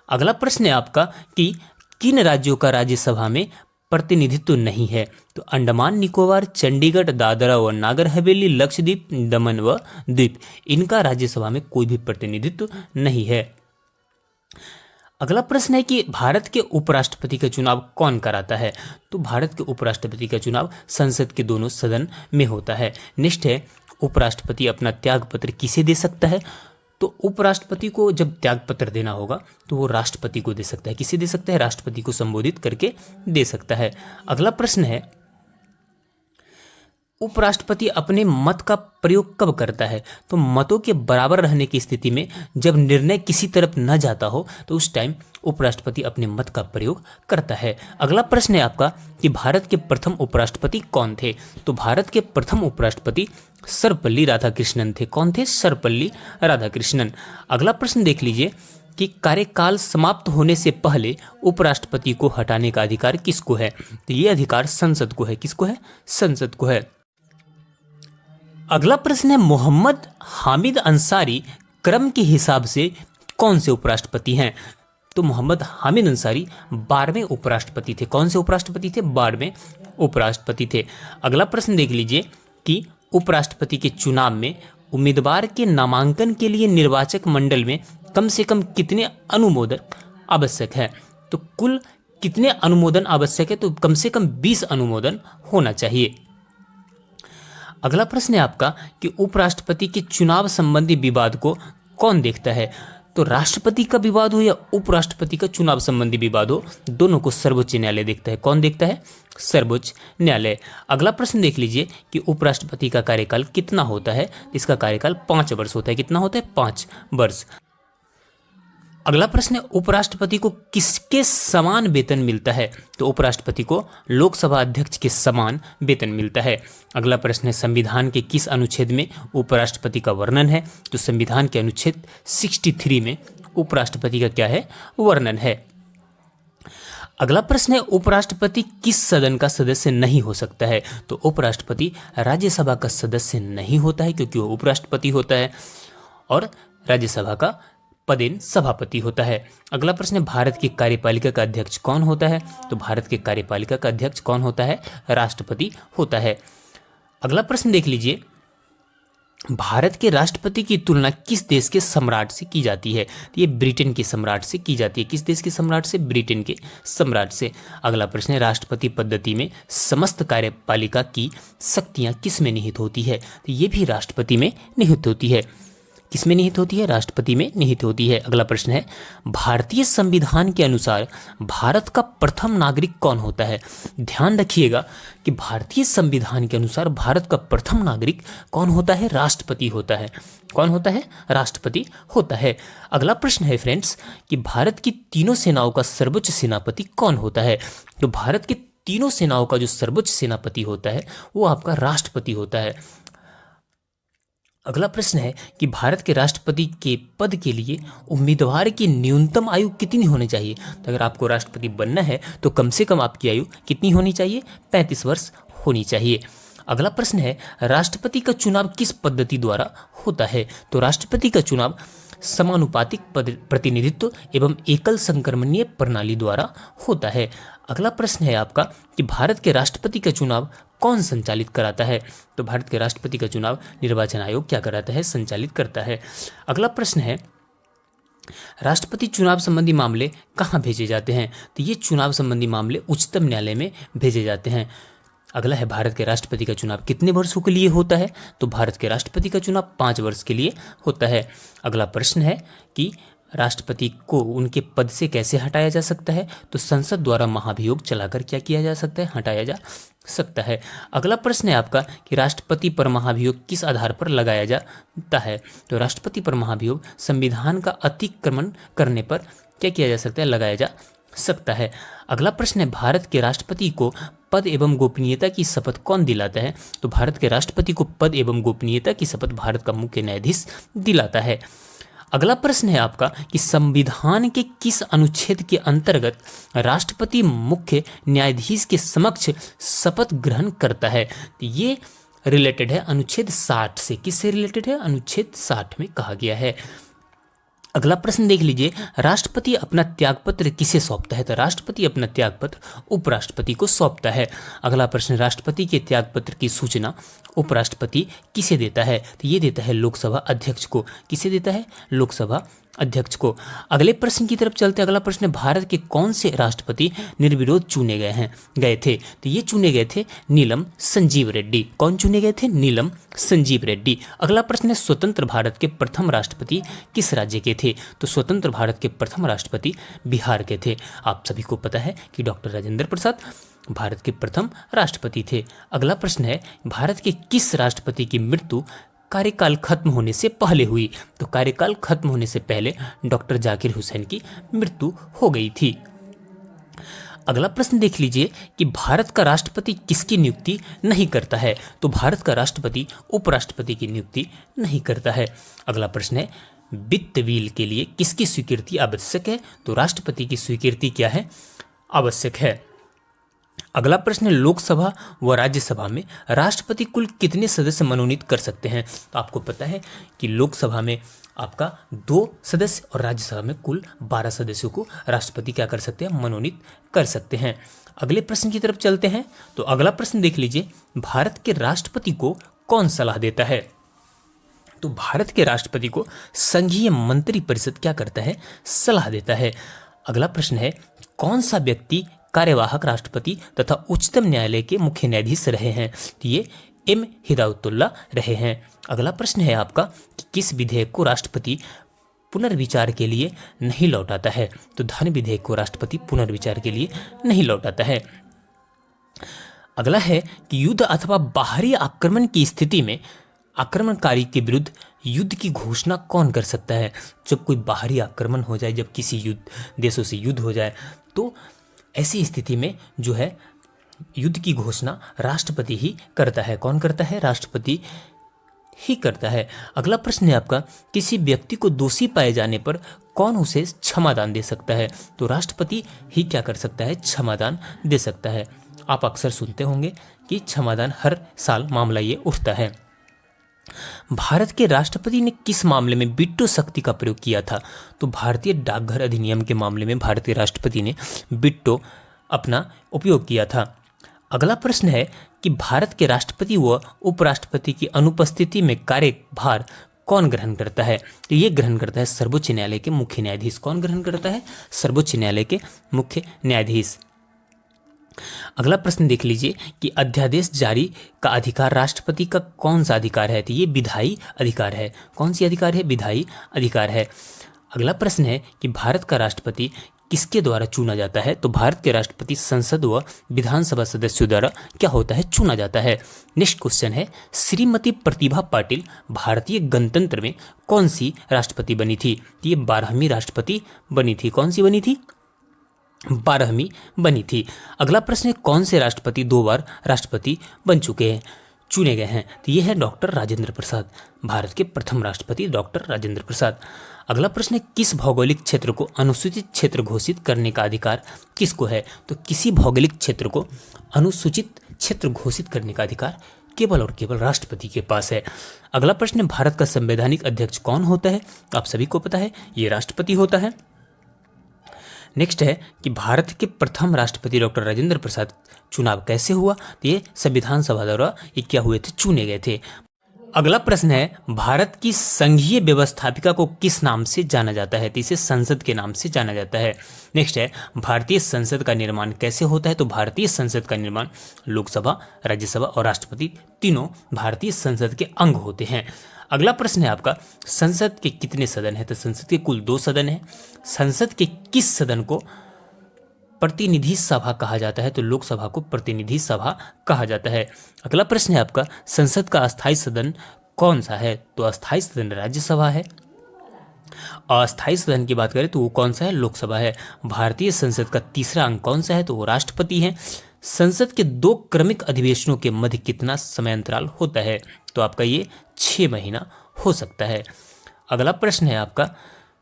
अगला प्रश्न है आपका कि किन राज्यों का राज्यसभा में प्रतिनिधित्व नहीं है? तो अंडमान निकोबार, चंडीगढ़, दादरा व नागर हवेली, लक्षद्वीप, दमन व द्वीप, इनका राज्यसभा में कोई भी प्रतिनिधित्व नहीं है। अगला प्रश्न है कि भारत के उपराष्ट्रपति का चुनाव कौन कराता है? तो भारत के उपराष्ट्रपति का चुनाव संसद के दोनों सदन में होता है। नेक्स्ट है, उपराष्ट्रपति अपना त्यागपत्र किसे दे सकता है? तो उपराष्ट्रपति को जब त्यागपत्र देना होगा तो वो राष्ट्रपति को दे सकता है। किसे दे सकता है? राष्ट्रपति को संबोधित करके दे सकता है। अगला प्रश्न है, उपराष्ट्रपति अपने मत का प्रयोग कब करता है? तो मतों के बराबर रहने की स्थिति में जब निर्णय किसी तरफ न जाता हो तो उस टाइम उपराष्ट्रपति अपने मत का प्रयोग करता है। अगला प्रश्न है आपका कि भारत के प्रथम उपराष्ट्रपति कौन थे? तो भारत के प्रथम उपराष्ट्रपति सर्वपल्ली राधाकृष्णन थे। कौन थे? सर्वपल्ली राधाकृष्णन। अगला प्रश्न देख लीजिए कि कार्यकाल समाप्त होने से पहले उपराष्ट्रपति को हटाने का अधिकार किसको है? तो ये अधिकार संसद को है। किसको है? संसद को है। अगला प्रश्न है मोहम्मद हामिद अंसारी क्रम के हिसाब से कौन से उपराष्ट्रपति हैं? तो मोहम्मद हामिद अंसारी 12वें उपराष्ट्रपति थे। कौन से उपराष्ट्रपति थे? 12वें उपराष्ट्रपति थे। अगला प्रश्न देख लीजिए कि उपराष्ट्रपति के चुनाव में उम्मीदवार के नामांकन के लिए निर्वाचक मंडल में कम से कम कितने अनुमोदन आवश्यक है? तो कुल कितने अनुमोदन आवश्यक है? तो कम से कम 20 अनुमोदन होना चाहिए। अगला प्रश्न है आपका कि उपराष्ट्रपति के चुनाव संबंधी विवाद को कौन देखता है? तो राष्ट्रपति का विवाद हो या उपराष्ट्रपति का चुनाव संबंधी विवाद हो, दोनों को सर्वोच्च न्यायालय देखता है। कौन देखता है? सर्वोच्च न्यायालय। अगला प्रश्न देख लीजिए कि उपराष्ट्रपति का कार्यकाल कितना होता है? इसका कार्यकाल 5 वर्ष होता है। कितना होता है? 5 वर्ष। अगला प्रश्न है उपराष्ट्रपति को किसके समान वेतन मिलता है? तो उपराष्ट्रपति को लोकसभा अध्यक्ष के समान वेतन मिलता है। अगला प्रश्न है संविधान के किस अनुच्छेद में उपराष्ट्रपति का वर्णन है? तो संविधान के अनुच्छेद 63 में उपराष्ट्रपति का क्या है? वर्णन है। अगला प्रश्न है उपराष्ट्रपति किस सदन का सदस्य नहीं हो सकता है? तो उपराष्ट्रपति राज्यसभा का सदस्य नहीं होता है क्योंकि वो उपराष्ट्रपति होता है और राज्यसभा का पदेन सभापति होता है। अगला प्रश्न है भारत की कार्यपालिका का अध्यक्ष कौन होता है? तो भारत के कार्यपालिका का अध्यक्ष कौन होता है? राष्ट्रपति होता है। अगला प्रश्न देख लीजिए भारत के राष्ट्रपति की तुलना किस देश के सम्राट से की जाती है? तो ये ब्रिटेन के सम्राट से की जाती है। किस देश के सम्राट से? ब्रिटेन के सम्राट से। अगला प्रश्न है राष्ट्रपति पद्धति में समस्त कार्यपालिका की शक्तियां किस में निहित होती है? तो ये भी राष्ट्रपति में निहित होती है। किसमें निहित होती है? राष्ट्रपति में निहित होती है। अगला प्रश्न है भारतीय संविधान के अनुसार भारत का प्रथम नागरिक कौन होता है? ध्यान रखिएगा कि भारतीय संविधान के अनुसार भारत का प्रथम नागरिक कौन होता है? राष्ट्रपति होता है। कौन होता है? राष्ट्रपति होता है। अगला प्रश्न है फ्रेंड्स कि भारत की तीनों सेनाओं का सर्वोच्च सेनापति कौन होता है? तो भारत के तीनों सेनाओं का जो सर्वोच्च सेनापति होता है वो आपका राष्ट्रपति होता है। अगला प्रश्न है कि भारत के राष्ट्रपति के पद के लिए उम्मीदवार की न्यूनतम आयु कितनी होनी चाहिए? तो अगर आपको राष्ट्रपति बनना है तो कम से कम आपकी आयु कितनी होनी चाहिए? 35 वर्ष होनी चाहिए। अगला प्रश्न है राष्ट्रपति का चुनाव किस पद्धति द्वारा होता है? तो राष्ट्रपति का चुनाव समानुपातिक प्रतिनिधित्व एवं एकल संक्रमणीय प्रणाली द्वारा होता है। अगला प्रश्न है आपका कि भारत के राष्ट्रपति का चुनाव कौन संचालित कराता है? तो भारत के राष्ट्रपति का चुनाव निर्वाचन आयोग क्या कराता है? संचालित करता है। अगला प्रश्न है राष्ट्रपति चुनाव संबंधी मामले कहाँ भेजे जाते हैं? तो ये चुनाव संबंधी मामले उच्चतम न्यायालय में भेजे जाते हैं। अगला है भारत के राष्ट्रपति का चुनाव कितने वर्षों के लिए होता है? तो भारत के राष्ट्रपति का चुनाव 5 वर्ष के लिए होता है। अगला प्रश्न है कि राष्ट्रपति को उनके पद से कैसे हटाया जा सकता है? तो संसद द्वारा महाभियोग चलाकर क्या किया जा सकता है? हटाया जा सकता है। अगला प्रश्न है आपका कि राष्ट्रपति पर महाभियोग किस आधार पर लगाया जाता है? तो राष्ट्रपति पर महाभियोग संविधान का अतिक्रमण करने पर क्या किया जा सकता है? लगाया जा सकता है। अगला प्रश्न है भारत के राष्ट्रपति को पद एवं गोपनीयता की शपथ कौन दिलाता है? तो भारत के राष्ट्रपति को पद एवं गोपनीयता की शपथ भारत का मुख्य न्यायाधीश दिलाता है। अगला प्रश्न है आपका कि संविधान के किस अनुच्छेद के अंतर्गत राष्ट्रपति मुख्य न्यायाधीश के समक्ष शपथ ग्रहण करता है? तो ये रिलेटेड है अनुच्छेद 60 से। किससे रिलेटेड है? अनुच्छेद 60 में कहा गया है। अगला प्रश्न देख लीजिए राष्ट्रपति अपना त्यागपत्र किसे सौंपता है? तो राष्ट्रपति अपना त्यागपत्र उपराष्ट्रपति को सौंपता है। अगला प्रश्न राष्ट्रपति के त्यागपत्र की सूचना उपराष्ट्रपति किसे देता है? तो ये देता है लोकसभा अध्यक्ष को। किसे देता है? लोकसभा अध्यक्ष को। अगले प्रश्न की तरफ चलते हैं। अगला प्रश्न भारत के कौन से राष्ट्रपति निर्विरोध चुने गए थे? तो ये चुने गए थे नीलम संजीव रेड्डी। कौन चुने गए थे? नीलम संजीव रेड्डी। अगला प्रश्न है स्वतंत्र भारत के प्रथम राष्ट्रपति किस राज्य के थे? तो स्वतंत्र भारत के प्रथम राष्ट्रपति बिहार के थे। आप सभी को पता है कि डॉक्टर राजेंद्र प्रसाद भारत के प्रथम राष्ट्रपति थे। अगला प्रश्न है, भारत के किस राष्ट्रपति की मृत्यु कार्यकाल खत्म होने से पहले हुई? तो कार्यकाल खत्म होने से पहले डॉक्टर जाकिर हुसैन की मृत्यु हो गई थी। अगला प्रश्न देख लीजिए कि भारत का राष्ट्रपति किसकी नियुक्ति नहीं करता है? तो भारत का राष्ट्रपति उपराष्ट्रपति की नियुक्ति नहीं करता है। अगला प्रश्न है, वित्त बिल के लिए किसकी स्वीकृति आवश्यक है? तो राष्ट्रपति की स्वीकृति क्या है? आवश्यक है। अगला प्रश्न है, लोकसभा व राज्यसभा में राष्ट्रपति कुल कितने सदस्य मनोनीत कर सकते हैं? तो आपको पता है कि लोकसभा में आपका 2 सदस्य और राज्यसभा में कुल 12 सदस्यों को राष्ट्रपति क्या कर सकते हैं? मनोनीत कर सकते हैं। अगले प्रश्न की तरफ चलते हैं। तो अगला प्रश्न देख लीजिए, भारत के राष्ट्रपति को कौन सलाह देता है? तो भारत के राष्ट्रपति को संघीय मंत्री परिषद क्या करता है? सलाह देता है। अगला प्रश्न है, कौन सा व्यक्ति कार्यवाहक राष्ट्रपति तथा उच्चतम न्यायालय के मुख्य न्यायाधीश रहे हैं? तो ये एम हिदायतुल्ला रहे हैं। अगला प्रश्न है आपका कि किस विधेयक को राष्ट्रपति पुनर्विचार के लिए नहीं लौटाता है? तो धन विधेयक को राष्ट्रपति पुनर्विचार के लिए नहीं लौटाता है। अगला है कि युद्ध अथवा बाहरी आक्रमण की स्थिति में आक्रमणकारी के विरुद्ध युद्ध की घोषणा कौन कर सकता है? जब कोई बाहरी आक्रमण हो जाए, जब किसी देशों से युद्ध हो जाए, तो ऐसी स्थिति में जो है युद्ध की घोषणा राष्ट्रपति ही करता है। कौन करता है? राष्ट्रपति ही करता है। अगला प्रश्न है आपका, किसी व्यक्ति को दोषी पाए जाने पर कौन उसे क्षमादान दे सकता है? तो राष्ट्रपति ही क्या कर सकता है? क्षमादान दे सकता है। आप अक्सर सुनते होंगे कि क्षमादान हर साल मामला ये उठता है। भारत के राष्ट्रपति ने किस मामले में वीटो शक्ति का प्रयोग किया था? तो भारतीय डाकघर अधिनियम के मामले में भारतीय राष्ट्रपति ने वीटो अपना उपयोग किया था। अगला प्रश्न है कि भारत के राष्ट्रपति व उपराष्ट्रपति की अनुपस्थिति में कार्यभार कौन ग्रहण करता है? तो ये ग्रहण करता है सर्वोच्च न्यायालय के मुख्य न्यायाधीश। कौन ग्रहण करता है? सर्वोच्च न्यायालय के मुख्य न्यायाधीश। अगला प्रश्न देख लीजिए कि अध्यादेश जारी का अधिकार राष्ट्रपति का कौन सा अधिकार है? तो ये विधायी अधिकार है। कौन सी अधिकार है? विधायी अधिकार है। अगला प्रश्न है कि भारत का राष्ट्रपति किसके द्वारा चुना जाता है? तो भारत के राष्ट्रपति संसद व विधानसभा सदस्यों द्वारा क्या होता है? चुना जाता है। नेक्स्ट क्वेश्चन है, श्रीमती प्रतिभा पाटिल भारतीय गणतंत्र में कौन सी राष्ट्रपति बनी थी? ये 12वीं राष्ट्रपति बनी थी। कौन सी बनी थी? 12वीं बनी थी। अगला प्रश्न है, कौन से राष्ट्रपति 2 बार राष्ट्रपति बन चुके हैं, चुने गए हैं? तो ये है डॉक्टर राजेंद्र प्रसाद, भारत के प्रथम राष्ट्रपति डॉक्टर राजेंद्र प्रसाद। अगला प्रश्न है, किस भौगोलिक क्षेत्र को अनुसूचित क्षेत्र घोषित करने का अधिकार किसको है? तो किसी भौगोलिक क्षेत्र को अनुसूचित क्षेत्र घोषित करने का अधिकार केवल और केवल राष्ट्रपति के पास है। अगला प्रश्न है, भारत का संवैधानिक अध्यक्ष कौन होता है? आप सभी को पता है, ये राष्ट्रपति होता है। नेक्स्ट है कि भारत के प्रथम राष्ट्रपति डॉक्टर राजेंद्र प्रसाद चुनाव कैसे हुआ? तो ये संविधान सभा द्वारा ये क्या हुए थे? चुने गए थे। अगला प्रश्न है, भारत की संघीय व्यवस्थापिका को किस नाम से जाना जाता है? तो इसे संसद के नाम से जाना जाता है। नेक्स्ट है, भारतीय संसद का निर्माण कैसे होता है? तो भारतीय संसद का निर्माण लोकसभा, राज्यसभा और राष्ट्रपति तीनों भारतीय संसद के अंग होते हैं। अगला प्रश्न है आपका, संसद के कितने सदन हैं? तो संसद के कुल 2 सदन हैं। संसद के किस सदन को प्रतिनिधि सभा कहा जाता है? तो लोकसभा को प्रतिनिधि सभा कहा जाता है। अगला प्रश्न है आपका, संसद का अस्थायी सदन कौन सा है? तो अस्थायी सदन राज्यसभा है। अस्थायी सदन की बात करें तो वो कौन सा है? लोकसभा है। भारतीय संसद का तीसरा अंग कौन सा है? तो वो राष्ट्रपति है। संसद के 2 क्रमिक अधिवेशनों के मध्य कितना समय अंतराल होता है? तो आपका ये 6 महीना हो सकता है। अगला प्रश्न है आपका,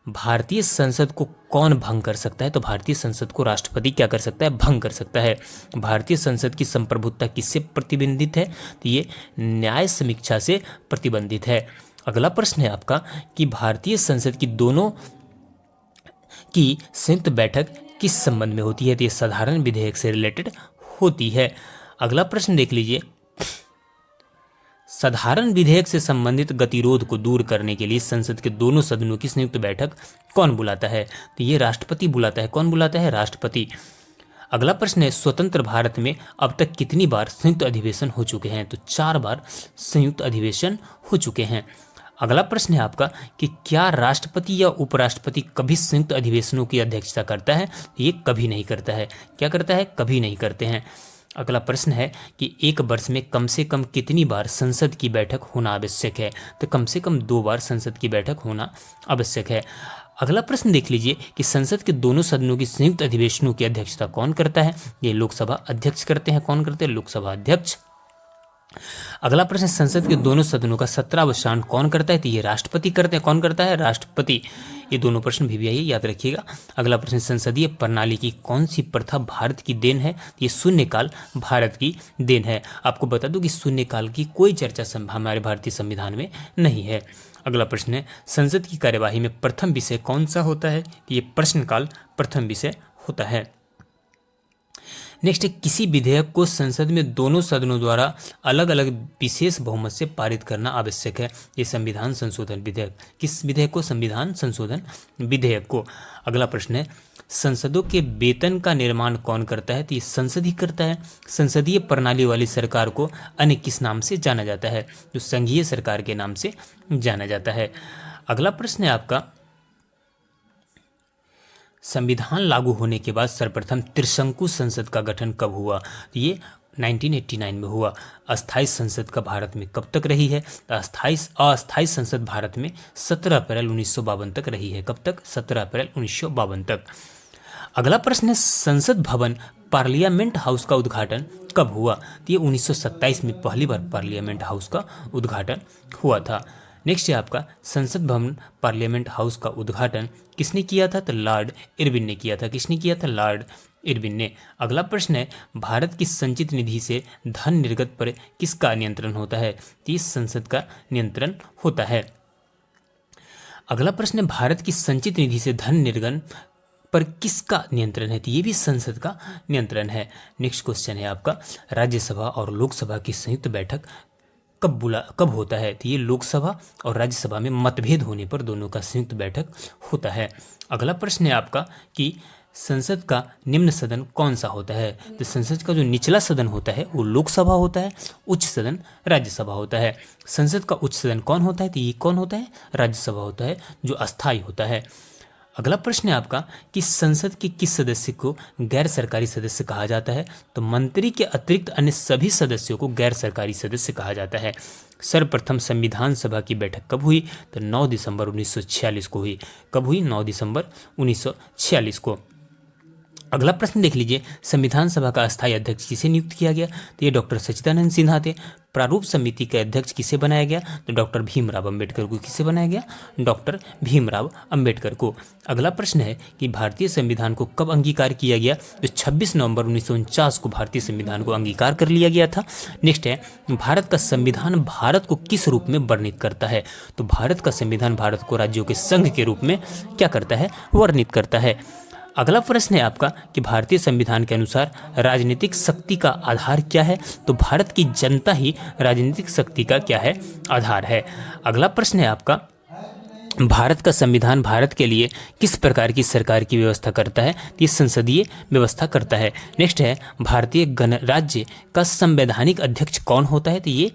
भारतीय संसद को कौन भंग कर सकता है? तो भारतीय संसद को राष्ट्रपति क्या कर सकता है? भंग कर सकता है। भारतीय संसद की संप्रभुता किससे प्रतिबंधित है? तो ये न्याय समीक्षा से प्रतिबंधित है। अगला प्रश्न है आपका कि भारतीय संसद की दोनों की संयुक्त बैठक किस संबंध में होती है? तो ये साधारण विधेयक से रिलेटेड होती है। अगला प्रश्न देख लीजिए, साधारण विधेयक से संबंधित गतिरोध को दूर करने के लिए संसद के दोनों सदनों की संयुक्त बैठक कौन बुलाता है? तो ये राष्ट्रपति बुलाता है। कौन बुलाता है? राष्ट्रपति। अगला प्रश्न है, स्वतंत्र भारत में अब तक कितनी बार संयुक्त अधिवेशन हो चुके हैं? तो 4 बार संयुक्त अधिवेशन हो चुके हैं। अगला प्रश्न है आपका कि क्या राष्ट्रपति या उपराष्ट्रपति कभी संयुक्त अधिवेशनों की अध्यक्षता करता है? ये कभी नहीं करता है। क्या करता है? कभी नहीं करते हैं। अगला प्रश्न है कि एक वर्ष में कम से कम कितनी बार संसद की बैठक होना आवश्यक है? तो कम से कम 2 बार संसद की बैठक होना आवश्यक है। अगला प्रश्न देख लीजिए कि संसद के दोनों सदनों की संयुक्त अधिवेशनों की अध्यक्षता कौन करता है? ये लोकसभा अध्यक्ष करते हैं। कौन करते हैं? लोकसभा अध्यक्ष। अगला प्रश्न, संसद के दोनों सदनों का 17वां कौन करता है? तो ये राष्ट्रपति करते हैं। कौन करता है? राष्ट्रपति। ये दोनों प्रश्न भी आइए, याद रखिएगा। अगला प्रश्न, संसदीय प्रणाली की कौन सी प्रथा भारत की देन है? ये शून्यकाल भारत की देन है। आपको बता दूं कि शून्यकाल की कोई चर्चा हमारे भारतीय संविधान में नहीं है। अगला प्रश्न है, संसद की कार्यवाही में प्रथम विषय कौन सा होता है? ये प्रश्नकाल प्रथम विषय होता है। नेक्स्ट है, किसी विधेयक को संसद में दोनों सदनों द्वारा अलग अलग विशेष बहुमत से पारित करना आवश्यक है। ये संविधान संशोधन विधेयक। किस विधेयक को? संविधान संशोधन विधेयक को। अगला प्रश्न है, संसदों के वेतन का निर्माण कौन करता है? तो ये संसद ही करता है। संसदीय प्रणाली वाली सरकार को अन्य किस नाम से जाना जाता है? जो संघीय सरकार के नाम से जाना जाता है। अगला प्रश्न है आपका, संविधान लागू होने के बाद सर्वप्रथम त्रिशंकु संसद का गठन कब हुआ? ये 1989 में हुआ। अस्थायी संसद का भारत में कब तक रही है? अस्थायी संसद भारत में 17 अप्रैल 1952 तक रही है। कब तक? 17 अप्रैल 1952 तक। अगला प्रश्न है, संसद भवन पार्लियामेंट हाउस का उद्घाटन कब हुआ? तो ये 1927 में पहली बार पार्लियामेंट हाउस का उद्घाटन हुआ था। नेक्स्ट है आपका, संसद भवन पार्लियामेंट हाउस का उद्घाटन किसने किया था? तो लॉर्ड इरविन ने किया था। किसने किया था? लॉर्ड इरविन ने। अगला प्रश्न है, भारत की संचित निधि से धन निर्गत पर किसका नियंत्रण होता है? तो इस संसद का नियंत्रण होता है। अगला प्रश्न है, भारत की संचित निधि से धन निर्गन पर किसका नियंत्रण है? तो ये भी संसद का नियंत्रण है। नेक्स्ट क्वेश्चन है आपका, राज्यसभा और लोकसभा की संयुक्त बैठक कब होता है? तो ये लोकसभा और राज्यसभा में मतभेद होने पर दोनों का संयुक्त बैठक होता है। अगला प्रश्न है आपका कि संसद का निम्न सदन कौन सा होता है? तो संसद का जो निचला सदन होता है वो लोकसभा होता है, उच्च सदन राज्यसभा होता है। संसद का उच्च सदन कौन होता है? तो ये कौन होता है? राज्यसभा होता है, जो अस्थायी होता है। अगला प्रश्न है आपका कि संसद के किस सदस्य को गैर सरकारी सदस्य कहा जाता है? तो मंत्री के अतिरिक्त अन्य सभी सदस्यों को गैर सरकारी सदस्य कहा जाता है। सर्वप्रथम संविधान सभा की बैठक कब हुई? तो 9 दिसंबर 1946 को हुई। कब हुई? 9 दिसंबर 1946 को। अगला प्रश्न देख लीजिए, संविधान सभा का अस्थायी अध्यक्ष किसे नियुक्त किया गया? तो ये डॉक्टर सच्चिदानंद सिन्हा थे। प्रारूप समिति के अध्यक्ष किसे बनाया गया? तो डॉक्टर भीमराव अंबेडकर को। किसे बनाया गया? डॉक्टर भीमराव अंबेडकर को। अगला प्रश्न है कि भारतीय संविधान को कब अंगीकार किया गया? तो 26 नवंबर 1949 को भारतीय संविधान को अंगीकार कर लिया गया था। नेक्स्ट है, भारत का संविधान भारत को किस रूप में वर्णित करता है? तो भारत का संविधान भारत को राज्यों के संघ के रूप में क्या करता है? वर्णित करता है। अगला प्रश्न है आपका कि भारतीय संविधान के अनुसार राजनीतिक शक्ति का आधार क्या है? तो भारत की जनता ही राजनीतिक शक्ति का क्या है? आधार है। अगला प्रश्न है आपका, भारत का संविधान भारत के लिए किस प्रकार की सरकार की व्यवस्था करता है? ये संसदीय व्यवस्था करता है। नेक्स्ट है, भारतीय गणराज्य का संवैधानिक अध्यक्ष कौन होता है? तो ये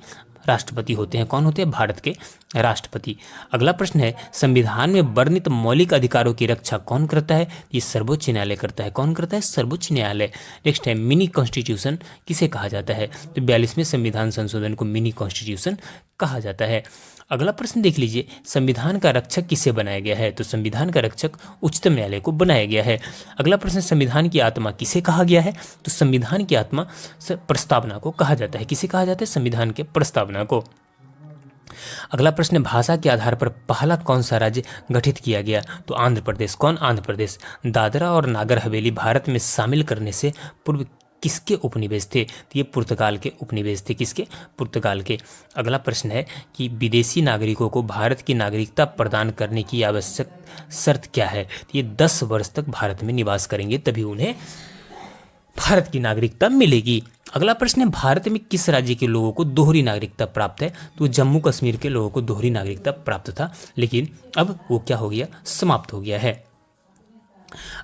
राष्ट्रपति होते हैं। कौन होते हैं? भारत के राष्ट्रपति। अगला प्रश्न है, संविधान में वर्णित मौलिक अधिकारों की रक्षा कौन करता है? ये सर्वोच्च न्यायालय करता है। कौन करता है? सर्वोच्च न्यायालय। नेक्स्ट है, मिनी कॉन्स्टिट्यूशन किसे कहा जाता है? तो 42वें संविधान संशोधन को मिनी कॉन्स्टिट्यूशन कहा जाता है। अगला प्रश्न देख लीजिए, संविधान का रक्षक किसे बनाया गया है? तो संविधान का रक्षक उच्चतम न्यायालय को बनाया गया है। अगला प्रश्न, संविधान की आत्मा किसे कहा गया है? तो संविधान की आत्मा प्रस्तावना को कहा जाता है। किसे कहा जाता है? संविधान के प्रस्तावना को। अगला प्रश्न, भाषा के आधार पर पहला कौन सा राज्य गठित किया गया? तो आंध्र प्रदेश। कौन? आंध्र प्रदेश। दादरा और नागर हवेली भारत में शामिल करने से पूर्व किसके उपनिवेश थे? तो ये पुर्तगाल के उपनिवेश थे। किसके? पुर्तगाल के। अगला प्रश्न है कि विदेशी नागरिकों को भारत की नागरिकता प्रदान करने की आवश्यक शर्त क्या है? तो ये 10 वर्ष तक भारत में निवास करेंगे, तभी उन्हें भारत की नागरिकता मिलेगी। अगला प्रश्न है, भारत में किस राज्य के लोगों को दोहरी नागरिकता प्राप्त है? तो जम्मू कश्मीर के लोगों को दोहरी नागरिकता प्राप्त था, लेकिन अब वो क्या हो गया? समाप्त हो गया है।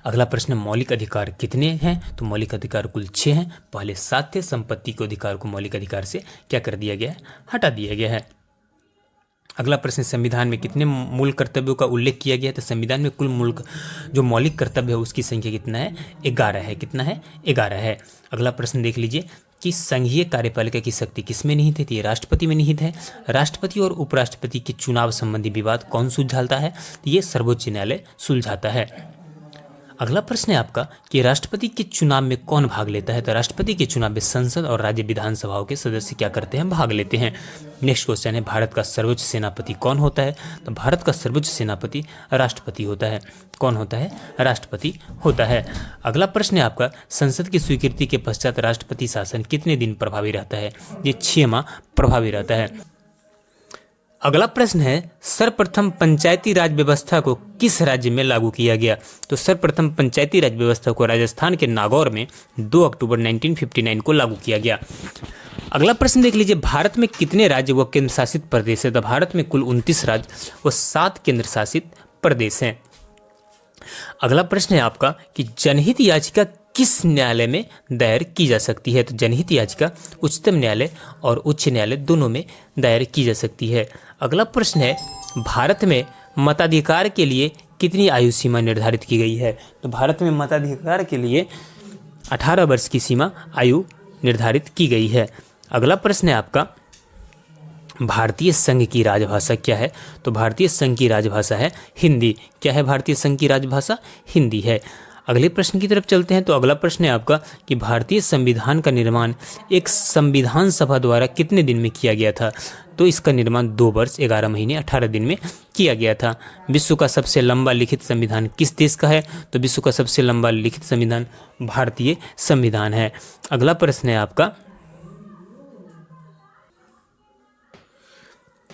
अगला प्रश्न, मौलिक अधिकार कितने हैं? तो मौलिक अधिकार कुल 6 हैं। पहले 7 थे। संपत्ति के अधिकार को मौलिक अधिकार से क्या कर दिया गया है? हटा दिया गया है। अगला प्रश्न, संविधान में कितने मूल कर्तव्यों का उल्लेख किया गया है? तो संविधान में कुल जो मौलिक कर्तव्य है उसकी संख्या कितना है? 11 है। कितना है? 11 है। अगला प्रश्न देख लीजिए, कि संघीय कार्यपालिका की शक्ति किसमें निहित है? तो ये राष्ट्रपति में निहित है। राष्ट्रपति और उपराष्ट्रपति के चुनाव संबंधी विवाद कौन सुलझाता है? तो ये सर्वोच्च न्यायालय सुलझाता है। अगला प्रश्न है आपका कि राष्ट्रपति के चुनाव में कौन भाग लेता है? तो राष्ट्रपति के चुनाव में संसद और राज्य विधानसभाओं के सदस्य क्या करते हैं? भाग लेते हैं। नेक्स्ट क्वेश्चन है भारत का सर्वोच्च सेनापति कौन होता है? तो भारत का सर्वोच्च सेनापति राष्ट्रपति होता है। कौन होता है? राष्ट्रपति होता है। अगला प्रश्न है आपका संसद की स्वीकृति के पश्चात राष्ट्रपति शासन कितने दिन प्रभावी रहता है? ये 6 माह प्रभावी रहता है। अगला प्रश्न है सर्वप्रथम पंचायती राज व्यवस्था को किस राज्य में लागू किया गया? तो सर्वप्रथम पंचायती राज व्यवस्था को राजस्थान के नागौर में 2 अक्टूबर 1959 को लागू किया गया। अगला प्रश्न देख लीजिए भारत में कितने राज्य व केंद्र शासित प्रदेश है? तो भारत में कुल 29 राज्य व 7 केंद्र शासित प्रदेश हैं। अगला प्रश्न है आपका कि जनहित याचिका किस न्यायालय में दायर की जा सकती है? तो जनहित याचिका उच्चतम न्यायालय और उच्च न्यायालय दोनों में दायर की जा सकती है। अगला प्रश्न है भारत में मताधिकार के लिए कितनी आयु सीमा निर्धारित की गई है? तो भारत में मताधिकार के लिए 18 वर्ष की सीमा आयु निर्धारित की गई है। अगला प्रश्न है आपका भारतीय संघ की राजभाषा क्या है? तो भारतीय संघ की राजभाषा है हिंदी। क्या है भारतीय संघ की राजभाषा? हिंदी है। अगले प्रश्न की तरफ चलते हैं। तो अगला प्रश्न है आपका कि भारतीय संविधान का निर्माण एक संविधान सभा द्वारा कितने दिन में किया गया था? तो इसका निर्माण 2 वर्ष 11 महीने 18 दिन में किया गया था। विश्व का सबसे लंबा लिखित संविधान किस देश का है? तो विश्व का सबसे लंबा लिखित संविधान भारतीय संविधान है। अगला प्रश्न है आपका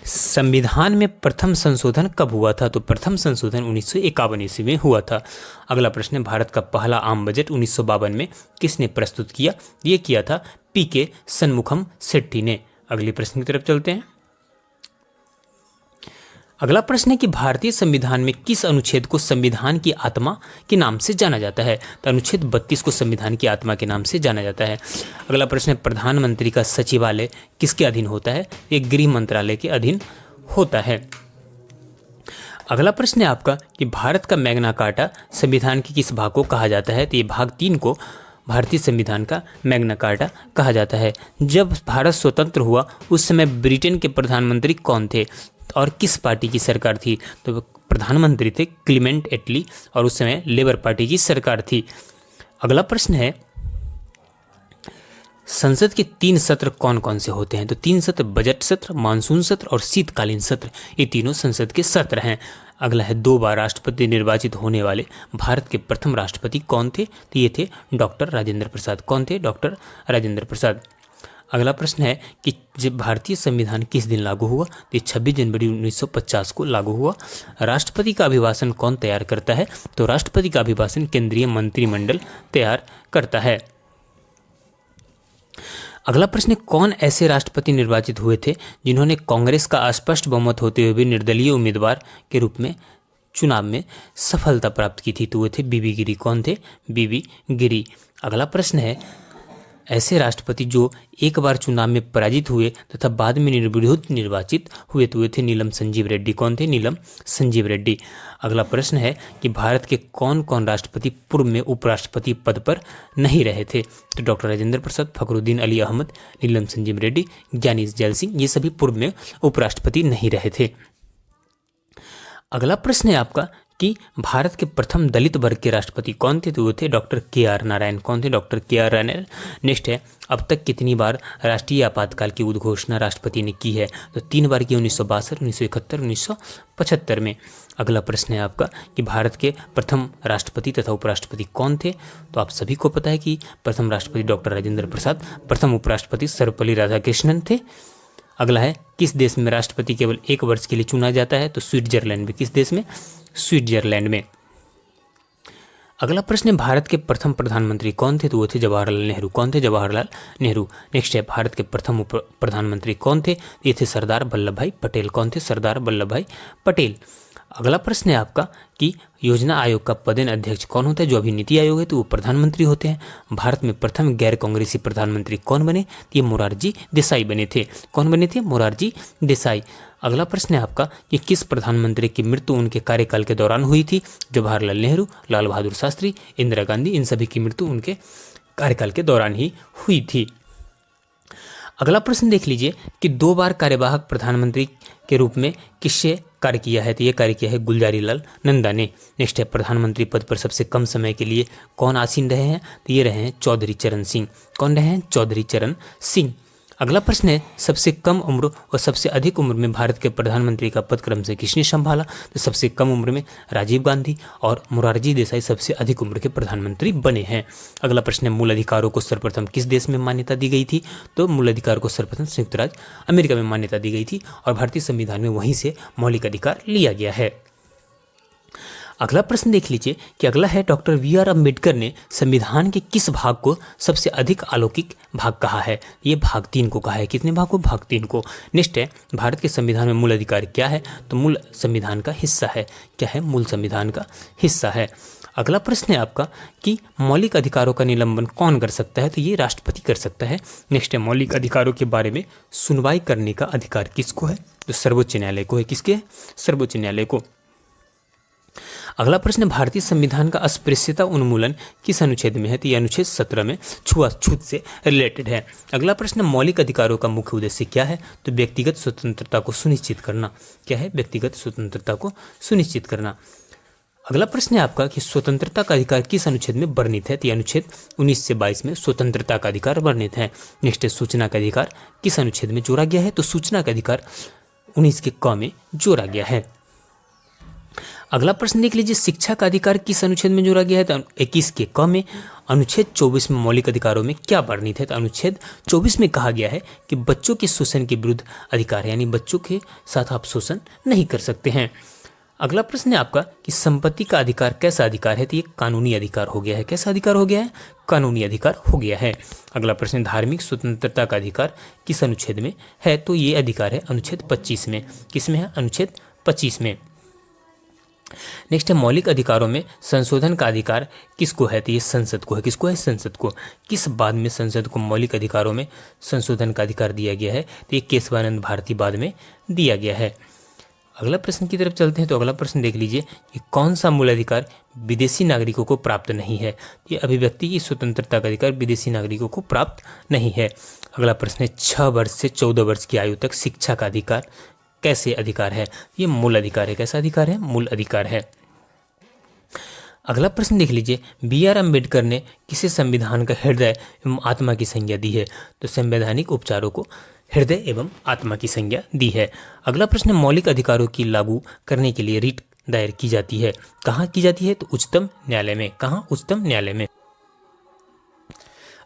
संविधान में प्रथम संशोधन कब हुआ था? तो प्रथम संशोधन 1951 ईस्वी में हुआ था। अगला प्रश्न है भारत का पहला आम बजट 1952 में किसने प्रस्तुत किया? ये किया था पीके सन्मुखम शेट्टी ने। अगले प्रश्न की तरफ चलते हैं। अगला प्रश्न है कि भारतीय संविधान में किस अनुच्छेद को संविधान की आत्मा के नाम से जाना जाता है? तो अनुच्छेद 32 को संविधान की आत्मा के नाम से जाना जाता है। अगला प्रश्न है प्रधानमंत्री का सचिवालय किसके अधीन होता है? ये गृह मंत्रालय के अधीन होता है। अगला प्रश्न है आपका कि भारत का मैग्ना कार्टा संविधान के किस भाग को कहा जाता है? तो ये भाग 3 को भारतीय संविधान का मैग्ना कार्टा कहा जाता है। जब भारत स्वतंत्र हुआ उस समय ब्रिटेन के प्रधानमंत्री कौन थे और किस पार्टी की सरकार थी? तो प्रधानमंत्री थे क्लीमेंट एटली और उस समय लेबर पार्टी की सरकार थी। अगला प्रश्न है संसद के 3 सत्र कौन कौन से होते हैं? तो 3 सत्र बजट सत्र, मानसून सत्र और शीतकालीन सत्र, ये तीनों संसद के सत्र हैं। अगला है 2 बार राष्ट्रपति निर्वाचित होने वाले भारत के प्रथम राष्ट्रपति कौन थे? तो ये थे डॉक्टर राजेंद्र प्रसाद। कौन थे? डॉक्टर राजेंद्र प्रसाद। अगला प्रश्न है कि जब भारतीय संविधान किस दिन लागू हुआ? तो 26 जनवरी 1950 को लागू हुआ। राष्ट्रपति का अभिभाषण कौन तैयार करता है? तो राष्ट्रपति का अभिभाषण केंद्रीय मंत्रिमंडल तैयार करता है। अगला प्रश्न है कौन ऐसे राष्ट्रपति निर्वाचित हुए थे जिन्होंने कांग्रेस का अस्पष्ट बहुमत होते हुए भी निर्दलीय उम्मीदवार के रूप में चुनाव में सफलता प्राप्त की थी? तो वो थे बीबी गिरी। कौन थे? बीबी गिरी। अगला प्रश्न है ऐसे राष्ट्रपति जो एक बार चुनाव में पराजित हुए तथा बाद में निर्विरोध निर्वाचित हुए तो वे थे नीलम संजीव रेड्डी। कौन थे? नीलम संजीव रेड्डी। अगला प्रश्न है कि भारत के कौन कौन राष्ट्रपति पूर्व में उपराष्ट्रपति पद पर नहीं रहे थे? तो डॉक्टर राजेंद्र प्रसाद, फखरुद्दीन अली अहमद, नीलम संजीव रेड्डी, ज्ञानी जैल सिंह, ये सभी पूर्व में उपराष्ट्रपति नहीं रहे थे। अगला प्रश्न है आपका कि भारत के प्रथम दलित वर्ग के राष्ट्रपति कौन थे? तो वो थे डॉक्टर के.आर. नारायण। कौन थे? Doctor KR. नारायण। नेक्स्ट है अब तक कितनी बार राष्ट्रीय आपातकाल की उद्घोषणा राष्ट्रपति ने की है? तो 3 बार की, 1962, 1971, 1975 में। अगला प्रश्न है आपका कि भारत के प्रथम राष्ट्रपति तथा उपराष्ट्रपति कौन थे? तो आप सभी को पता है कि प्रथम राष्ट्रपति डॉक्टर राजेंद्र प्रसाद, प्रथम उपराष्ट्रपति सर्वपल्ली राधाकृष्णन थे। अगला है किस देश में राष्ट्रपति केवल 1 वर्ष के लिए चुना जाता है? तो स्विट्जरलैंड में। किस देश में? स्विट्जरलैंड में। अगला प्रश्न है भारत के प्रथम प्रधानमंत्री कौन थे? तो वो थे जवाहरलाल नेहरू। कौन थे? जवाहरलाल नेहरू। नेक्स्ट है भारत के प्रथम उप प्रधानमंत्री कौन थे? ये थे सरदार वल्लभ भाई पटेल। कौन थे? सरदार वल्लभ भाई पटेल। अगला प्रश्न है आपका कि योजना आयोग का पदेन अध्यक्ष कौन होता है? जो अभी नीति आयोग है तो वो प्रधानमंत्री होते हैं। भारत में प्रथम गैर कांग्रेसी प्रधानमंत्री कौन बने? ये मोरारजी देसाई बने थे। कौन बने थे? मोरारजी देसाई। अगला प्रश्न है आपका कि किस प्रधानमंत्री की मृत्यु उनके कार्यकाल के दौरान हुई थी? जवाहरलाल नेहरू, लाल बहादुर शास्त्री, इंदिरा गांधी, इन सभी की मृत्यु उनके कार्यकाल के दौरान ही हुई थी। अगला प्रश्न देख लीजिए कि 2 बार कार्यवाहक प्रधानमंत्री के रूप में किससे कार्य किया है? तो ये कार्य किया है गुलजारी लाल नंदा ने। नेक्स्ट है, प्रधानमंत्री पद पर सबसे कम समय के लिए कौन आसीन रहे हैं? तो ये रहे हैं चौधरी चरण सिंह। कौन रहे हैं? चौधरी चरण सिंह। अगला प्रश्न है, सबसे कम उम्र और सबसे अधिक उम्र में भारत के प्रधानमंत्री का पद क्रम से किसने संभाला? तो सबसे कम उम्र में राजीव गांधी और मोरारजी देसाई सबसे अधिक उम्र के प्रधानमंत्री बने हैं। अगला प्रश्न है, मूल अधिकारों को सर्वप्रथम किस देश में मान्यता दी गई थी? तो मूल अधिकार को सर्वप्रथम संयुक्त राज्य अमेरिका में मान्यता दी गई थी और भारतीय संविधान में वहीं से मौलिक अधिकार लिया गया है। अगला प्रश्न देख लीजिए कि अगला है, डॉक्टर वी.आर. अम्बेडकर ने संविधान के किस भाग को सबसे अधिक अलौकिक भाग कहा है? ये भाग 3 को कहा है। कितने भाग को? भाग 3 को। नेक्स्ट है, भारत के संविधान में मूल अधिकार क्या है? तो मूल संविधान का हिस्सा है। क्या है? मूल संविधान का हिस्सा है। अगला प्रश्न है आपका कि मौलिक अधिकारों का निलंबन कौन कर सकता है? तो ये राष्ट्रपति कर सकता है। नेक्स्ट है, मौलिक अधिकारों के बारे में सुनवाई करने का अधिकार किसको है? तो सर्वोच्च न्यायालय को है। किसके? सर्वोच्च न्यायालय को। अगला प्रश्न, भारतीय संविधान का अस्पृश्यता उन्मूलन किस अनुच्छेद में है? तो ये अनुच्छेद 17 में छुआछूत से रिलेटेड है। अगला प्रश्न, मौलिक अधिकारों का मुख्य उद्देश्य क्या है? तो व्यक्तिगत स्वतंत्रता को सुनिश्चित करना। क्या है? व्यक्तिगत स्वतंत्रता को सुनिश्चित करना। अगला प्रश्न है आपका कि स्वतंत्रता का अधिकार किस अनुच्छेद में वर्णित है? तो अनुच्छेद 19 से 22 में स्वतंत्रता का अधिकार वर्णित है। नेक्स्ट है, सूचना का अधिकार किस अनुच्छेद में जोड़ा गया है? तो सूचना का अधिकार 19 के क में जोड़ा गया है। अगला प्रश्न देख लीजिए, शिक्षा का अधिकार किस अनुच्छेद में जोड़ा गया है? तो 21 के क में। अनुच्छेद 24 में मौलिक अधिकारों में क्या वर्णित है? तो अनुच्छेद 24 में कहा गया है कि बच्चों के शोषण के विरुद्ध अधिकार है, यानी बच्चों के साथ आप शोषण नहीं कर सकते हैं। अगला प्रश्न है आपका कि संपत्ति का अधिकार कैसा अधिकार है? तो ये कानूनी अधिकार हो गया है। कैसा अधिकार हो गया है? कानूनी अधिकार हो गया है। अगला प्रश्न, धार्मिक स्वतंत्रता का अधिकार किस अनुच्छेद में है? तो ये अधिकार है अनुच्छेद 25 में। किस में है? अनुच्छेद 25 में। नेक्स्ट है, मौलिक अधिकारों में संशोधन का अधिकार किसको है? तो ये संसद को है। किसको है? संसद को। किस बाद में संसद को मौलिक अधिकारों में संशोधन का अधिकार दिया गया है? तो ये केशवानंद भारती बाद में दिया गया है। अगला प्रश्न की तरफ चलते हैं। तो अगला प्रश्न देख लीजिए कि कौन सा मूल अधिकार विदेशी नागरिकों को प्राप्त नहीं है? ये अभिव्यक्ति की स्वतंत्रता का अधिकार विदेशी नागरिकों को प्राप्त नहीं है। अगला प्रश्न है, 6 वर्ष से 14 वर्ष की आयु तक शिक्षा का अधिकार कैसे अधिकार है? ये मूल अधिकार है। कैसा अधिकार है? मूल अधिकार है। अगला प्रश्न देख लीजिए, बी.आर. अम्बेडकर ने किसे संविधान का हृदय एवं आत्मा की संज्ञा दी है? तो संवैधानिक उपचारों को हृदय एवं आत्मा की संज्ञा दी है। अगला प्रश्न, मौलिक अधिकारों की लागू करने के लिए रिट दायर की जाती है। कहाँ की जाती है? तो उच्चतम न्यायालय में। कहाँ? उच्चतम न्यायालय में।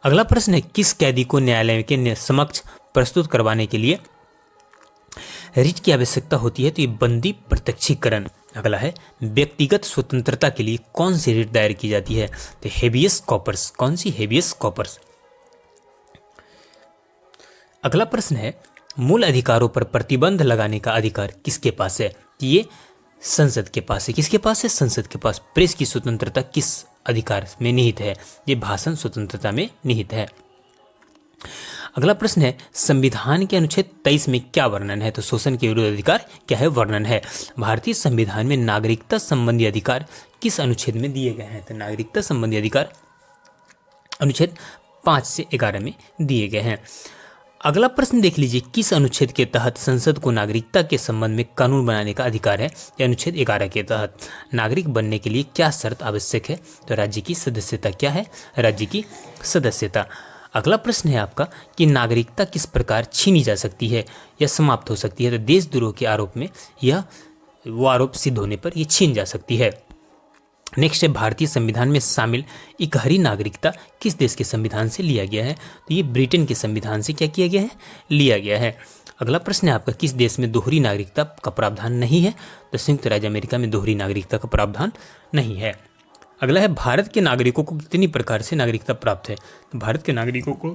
अगला प्रश्न है, किस कैदी को न्यायालय के समक्ष प्रस्तुत करवाने के लिए रिट की आवश्यकता होती है? तो ये बंदी प्रत्यक्षीकरण। अगला है, व्यक्तिगत स्वतंत्रता के लिए कौन सी रिट दायर की जाती है? तो हेबियस कॉर्पस। कौन सी? Habeas corpus. अगला प्रश्न है, मूल अधिकारों पर प्रतिबंध लगाने का अधिकार किसके पास है? ये संसद के पास है। किसके पास है? संसद के पास। प्रेस की स्वतंत्रता किस अधिकार में निहित है? ये भाषण स्वतंत्रता में निहित है। अगला प्रश्न है, संविधान के अनुच्छेद 23 में क्या वर्णन है? तो शोषण के विरुद्ध अधिकार क्या है? वर्णन है। भारतीय संविधान में नागरिकता संबंधी अधिकार किस अनुच्छेद में दिए गए हैं? तो नागरिकता संबंधी अधिकार अनुच्छेद 5 से 11 में दिए गए हैं। अगला प्रश्न देख लीजिए, किस अनुच्छेद के तहत संसद को नागरिकता के संबंध में कानून बनाने का अधिकार है? या अनुच्छेद 11 के तहत। नागरिक बनने के लिए क्या शर्त आवश्यक है? तो राज्य की सदस्यता। क्या है? राज्य की सदस्यता। अगला प्रश्न है आपका कि नागरिकता किस प्रकार छीनी जा सकती है या समाप्त हो सकती है? तो देशद्रोह के आरोप में यह वो आरोप सिद्ध होने पर यह छीन जा सकती है। नेक्स्ट है, भारतीय संविधान में शामिल इकहरी नागरिकता किस देश के संविधान से लिया गया है? तो ये ब्रिटेन के संविधान से क्या किया गया है? लिया गया है। अगला प्रश्न है आपका, किस देश में दोहरी नागरिकता का प्रावधान नहीं है? तो संयुक्त राज्य अमेरिका में दोहरी नागरिकता का प्रावधान नहीं है। अगला है, भारत के नागरिकों को कितनी प्रकार से नागरिकता प्राप्त है? तो भारत के नागरिकों को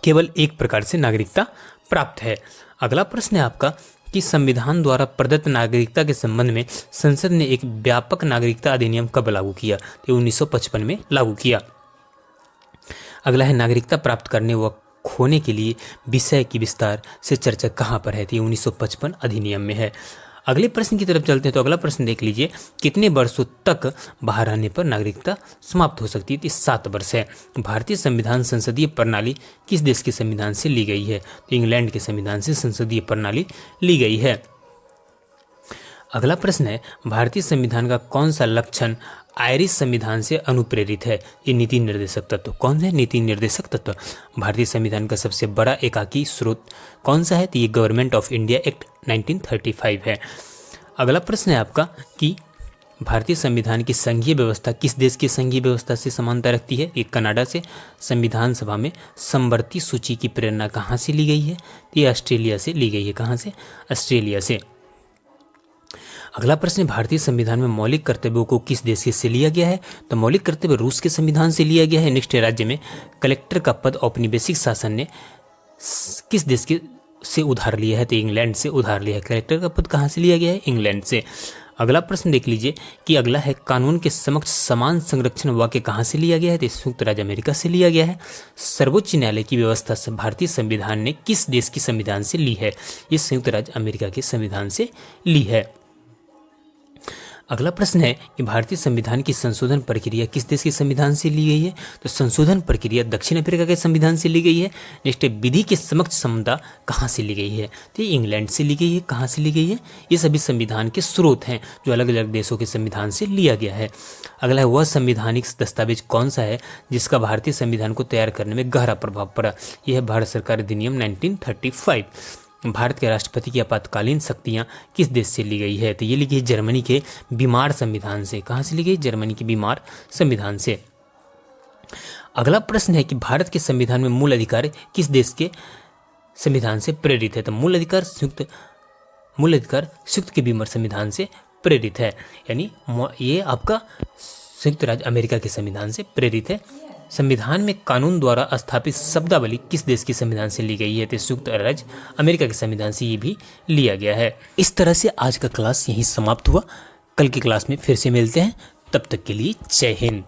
केवल एक प्रकार से नागरिकता प्राप्त है। अगला प्रश्न है आपका कि संविधान द्वारा प्रदत्त नागरिकता के संबंध में संसद ने एक व्यापक नागरिकता अधिनियम कब लागू किया? तो 1955 में लागू किया। अगला है, नागरिकता प्राप्त करने व खोने के लिए विषय की विस्तार से चर्चा कहाँ पर है? तो 1955 अधिनियम में है। अगले प्रश्न की तरफ चलते हैं। तो अगला प्रश्न देख लीजिए, कितने वर्षों तक बाहर रहने पर नागरिकता समाप्त हो सकती है? तो 7 वर्ष है। भारतीय संविधान संसदीय प्रणाली किस देश के संविधान से ली गई है? तो इंग्लैंड के संविधान से संसदीय प्रणाली ली गई है। अगला प्रश्न है, भारतीय संविधान का कौन सा लक्षण आयरिश संविधान से अनुप्रेरित है? ये नीति निर्देशक तत्व कौन है? नीति निर्देशक तत्व। भारतीय संविधान का सबसे बड़ा एकाकी स्रोत कौन सा है? तो ये गवर्नमेंट ऑफ इंडिया एक्ट 1935 है। अगला प्रश्न है आपका कि भारतीय संविधान की संघीय व्यवस्था किस देश की संघीय व्यवस्था से समानता रखती है? ये कनाडा से। संविधान सभा में समवर्ती सूची की प्रेरणा कहाँ से ली गई है? तो ये ऑस्ट्रेलिया से ली गई है। कहाँ से? ऑस्ट्रेलिया से। अगला प्रश्न, भारतीय संविधान में मौलिक कर्तव्यों को किस देश से लिया गया है? तो मौलिक कर्तव्य रूस के संविधान से लिया गया है। नेक्स्ट, राज्य में कलेक्टर का पद औपनिवेशिक शासन ने किस देश के से उधार लिया है? तो इंग्लैंड से उधार लिया है। कलेक्टर का पद कहाँ से लिया गया है? इंग्लैंड से। अगला प्रश्न देख लीजिए कि अगला है, कानून के समक्ष समान संरक्षण वाक्य कहाँ से लिया गया है? तो संयुक्त राज्य अमेरिका से लिया गया है। सर्वोच्च न्यायालय की व्यवस्था भारतीय संविधान ने किस देश की संविधान से ली है? ये संयुक्त राज्य अमेरिका के संविधान से ली है। अगला प्रश्न है कि भारतीय संविधान की संशोधन प्रक्रिया किस देश के संविधान से ली गई है? तो संशोधन प्रक्रिया दक्षिण अफ्रीका के संविधान से ली गई है। नेक्स्ट, विधि के समक्ष समता कहाँ से ली गई है? तो इंग्लैंड से ली गई है। कहाँ से ली गई है? ये सभी संविधान के स्रोत हैं जो अलग अलग देशों के संविधान से लिया गया है। अगला है, वह संवैधानिक दस्तावेज कौन सा है जिसका भारतीय संविधान को तैयार करने में गहरा प्रभाव पड़ा? यह है भारत सरकार अधिनियम 1935। भारत के राष्ट्रपति की आपातकालीन शक्तियां किस देश से ली गई है? तो ये ली गई जर्मनी के बीमार संविधान से। कहाँ से ली गई? जर्मनी के बीमार संविधान से। अगला प्रश्न है कि भारत के संविधान में मूल अधिकार किस देश के संविधान से प्रेरित है? तो मूल अधिकार संयुक्त के बीमार संविधान से प्रेरित है। यानी ये आपका संयुक्त राज्य अमेरिका के संविधान से प्रेरित है। संविधान में कानून द्वारा स्थापित शब्दावली किस देश के संविधान से ली गई है? तो संयुक्त राज्य अमेरिका के संविधान से ये भी लिया गया है। इस तरह से आज का क्लास यहीं समाप्त हुआ। कल की क्लास में फिर से मिलते हैं। तब तक के लिए जय हिंद।